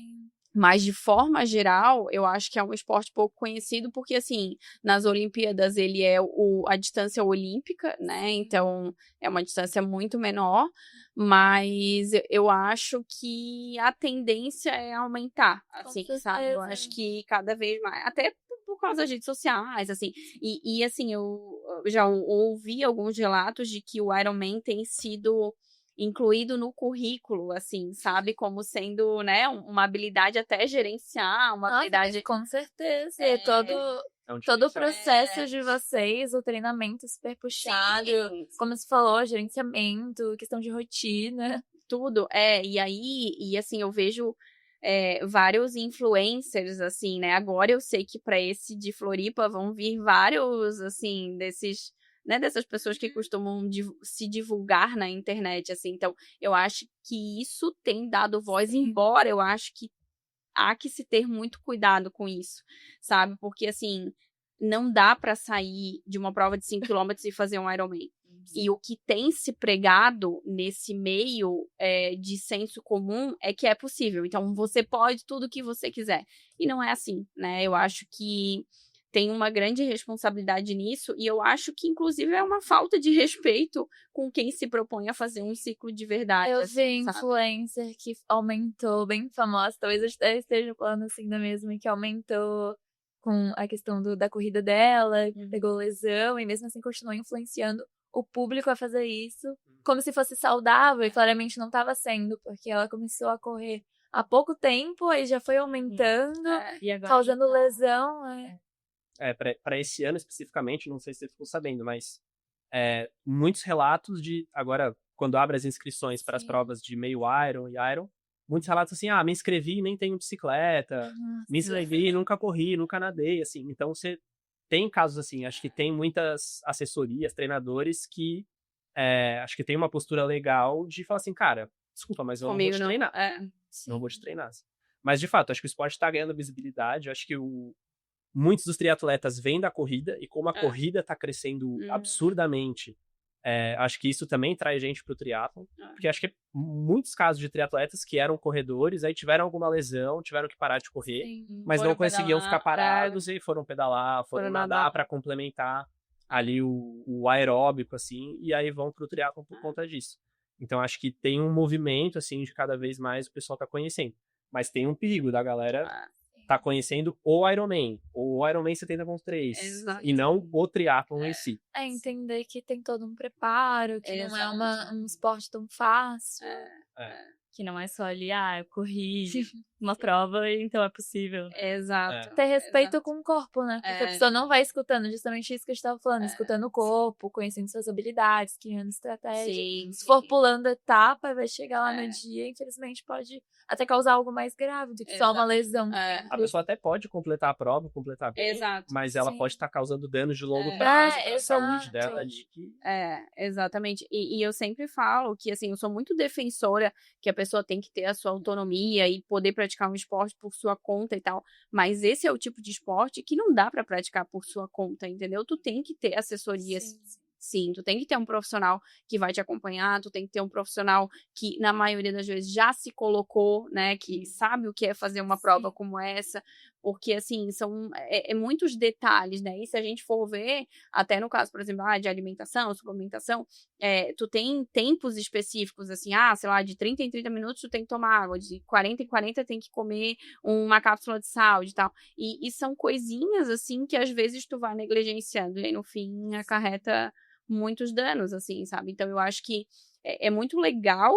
Mas, de forma geral, eu acho que é um esporte pouco conhecido, porque, assim, nas Olimpíadas ele é a distância olímpica, né? Então, é uma distância muito menor, mas eu acho que a tendência é aumentar, assim, sabe? Eu acho que cada vez mais, até por causa das redes sociais, assim, e assim, eu já ouvi alguns relatos de que o Ironman tem sido incluído no currículo, assim, sabe? Como sendo, né, uma habilidade até gerenciar, uma habilidade... com certeza. É, Todo o diferencial. processo de vocês, o treinamento super puxado, Sim. como você falou, gerenciamento, questão de rotina. Tudo, e aí, e assim, eu vejo vários influencers, assim, né? Agora eu sei que para esse de Floripa vão vir vários, assim, desses, né, dessas pessoas que costumam se divulgar na internet, assim. Então, eu acho que isso tem dado voz, embora eu acho que há que se ter muito cuidado com isso, sabe? Porque, assim, não dá para sair de uma prova de 5 quilômetros e fazer um Ironman. E o que tem se pregado nesse meio de senso comum é que é possível. Então, você pode tudo o que você quiser. E não é assim, né? Eu acho que tem uma grande responsabilidade nisso, e eu acho que, inclusive, é uma falta de respeito com quem se propõe a fazer um ciclo de verdade. Eu assim, vi sabe? influencer que aumentou, bem famosa, talvez eu esteja falando assim da mesma, que aumentou com a questão da corrida dela, pegou lesão, e mesmo assim continuou influenciando o público a fazer isso, como se fosse saudável, e claramente não estava sendo, porque ela começou a correr há pouco tempo, aí já foi aumentando, E agora causando lesão. Para esse ano especificamente, não sei se você ficou sabendo, mas muitos relatos de, agora, quando abre as inscrições para as provas de meio Iron e Iron, muitos relatos assim, me inscrevi e nem tenho bicicleta, me inscrevi e nunca corri, nunca nadei, assim. Então, você tem casos assim, acho que tem muitas assessorias, treinadores que acho que tem uma postura legal de falar assim, cara, desculpa, mas eu não vou te treinar. Não vou te treinar. Mas, de fato, acho que o esporte está ganhando visibilidade, eu acho que muitos dos triatletas vêm da corrida, e como a corrida está crescendo absurdamente, acho que isso também traz gente pro triatlon, porque acho que muitos casos de triatletas que eram corredores, aí tiveram alguma lesão, tiveram que parar de correr, mas não conseguiam ficar parados e foram pedalar, foram nadar para complementar ali o aeróbico, assim, e aí vão pro triatlon por conta disso. Então acho que tem um movimento, assim, de cada vez mais o pessoal tá conhecendo. Mas tem um perigo da galera tá conhecendo o Ironman, ou o Ironman 70.3, e não o triatlon em si. Entender que tem todo um preparo, que não é um esporte tão fácil. Que não é só ali, eu corri uma prova, então é possível. Exato. Ter respeito com o corpo, né? Porque a pessoa não vai escutando justamente isso que a gente tava falando, escutando o corpo, conhecendo suas habilidades, criando estratégia. Se for pulando etapa, vai chegar lá no dia, infelizmente pode até causar algo mais grave do que só uma lesão. A pessoa até pode completar a prova, completar bem, mas ela pode estar causando danos de longo prazo para a saúde dela. Exatamente. E eu sempre falo que, assim, eu sou muito defensora que a pessoa tem que ter a sua autonomia e poder praticar um esporte por sua conta e tal, mas esse é o tipo de esporte que não dá para praticar por sua conta, entendeu? Tu tem que ter assessoria. Sim, tu tem que ter um profissional que vai te acompanhar, tu tem que ter um profissional que, na maioria das vezes, já se colocou, né, que sabe o que é fazer uma prova como essa, porque, assim, são muitos detalhes, né, e se a gente for ver, até no caso, por exemplo, de alimentação, suplementação, tu tem tempos específicos, assim, sei lá, de 30 em 30 minutos tu tem que tomar água, de 40 em 40 tem que comer uma cápsula de sal e tal, e são coisinhas, assim, que às vezes tu vai negligenciando, e aí, no fim, acarreta muitos danos, assim, sabe? Então, eu acho que é muito legal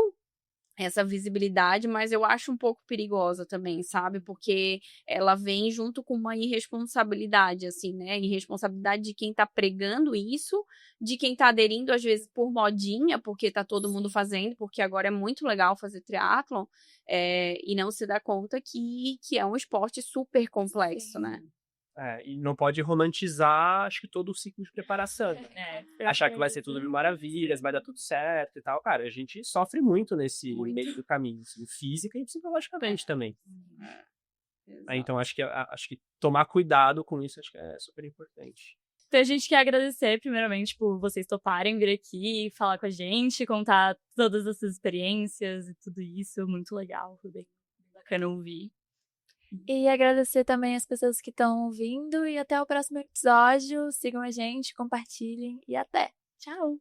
essa visibilidade, mas eu acho um pouco perigosa também, sabe? Porque ela vem junto com uma irresponsabilidade, assim, né? Irresponsabilidade de quem tá pregando isso, de quem tá aderindo, às vezes, por modinha, porque tá todo mundo fazendo, porque agora é muito legal fazer triatlon, e não se dá conta que é um esporte super complexo, né? E não pode romantizar, acho que todo o ciclo de preparação. Achar que vai ser tudo mil maravilhas, vai dar tudo certo e tal. Cara, a gente sofre muito nesse meio do caminho, assim, física e psicologicamente também. Então, acho que tomar cuidado com isso, acho que é super importante. Então, a gente quer agradecer, primeiramente, por vocês toparem vir aqui, falar com a gente, contar todas essas experiências e tudo isso. Muito legal, foi bem bacana ouvir. E agradecer também as pessoas que estão ouvindo. E até o próximo episódio. Sigam a gente, compartilhem e até. Tchau!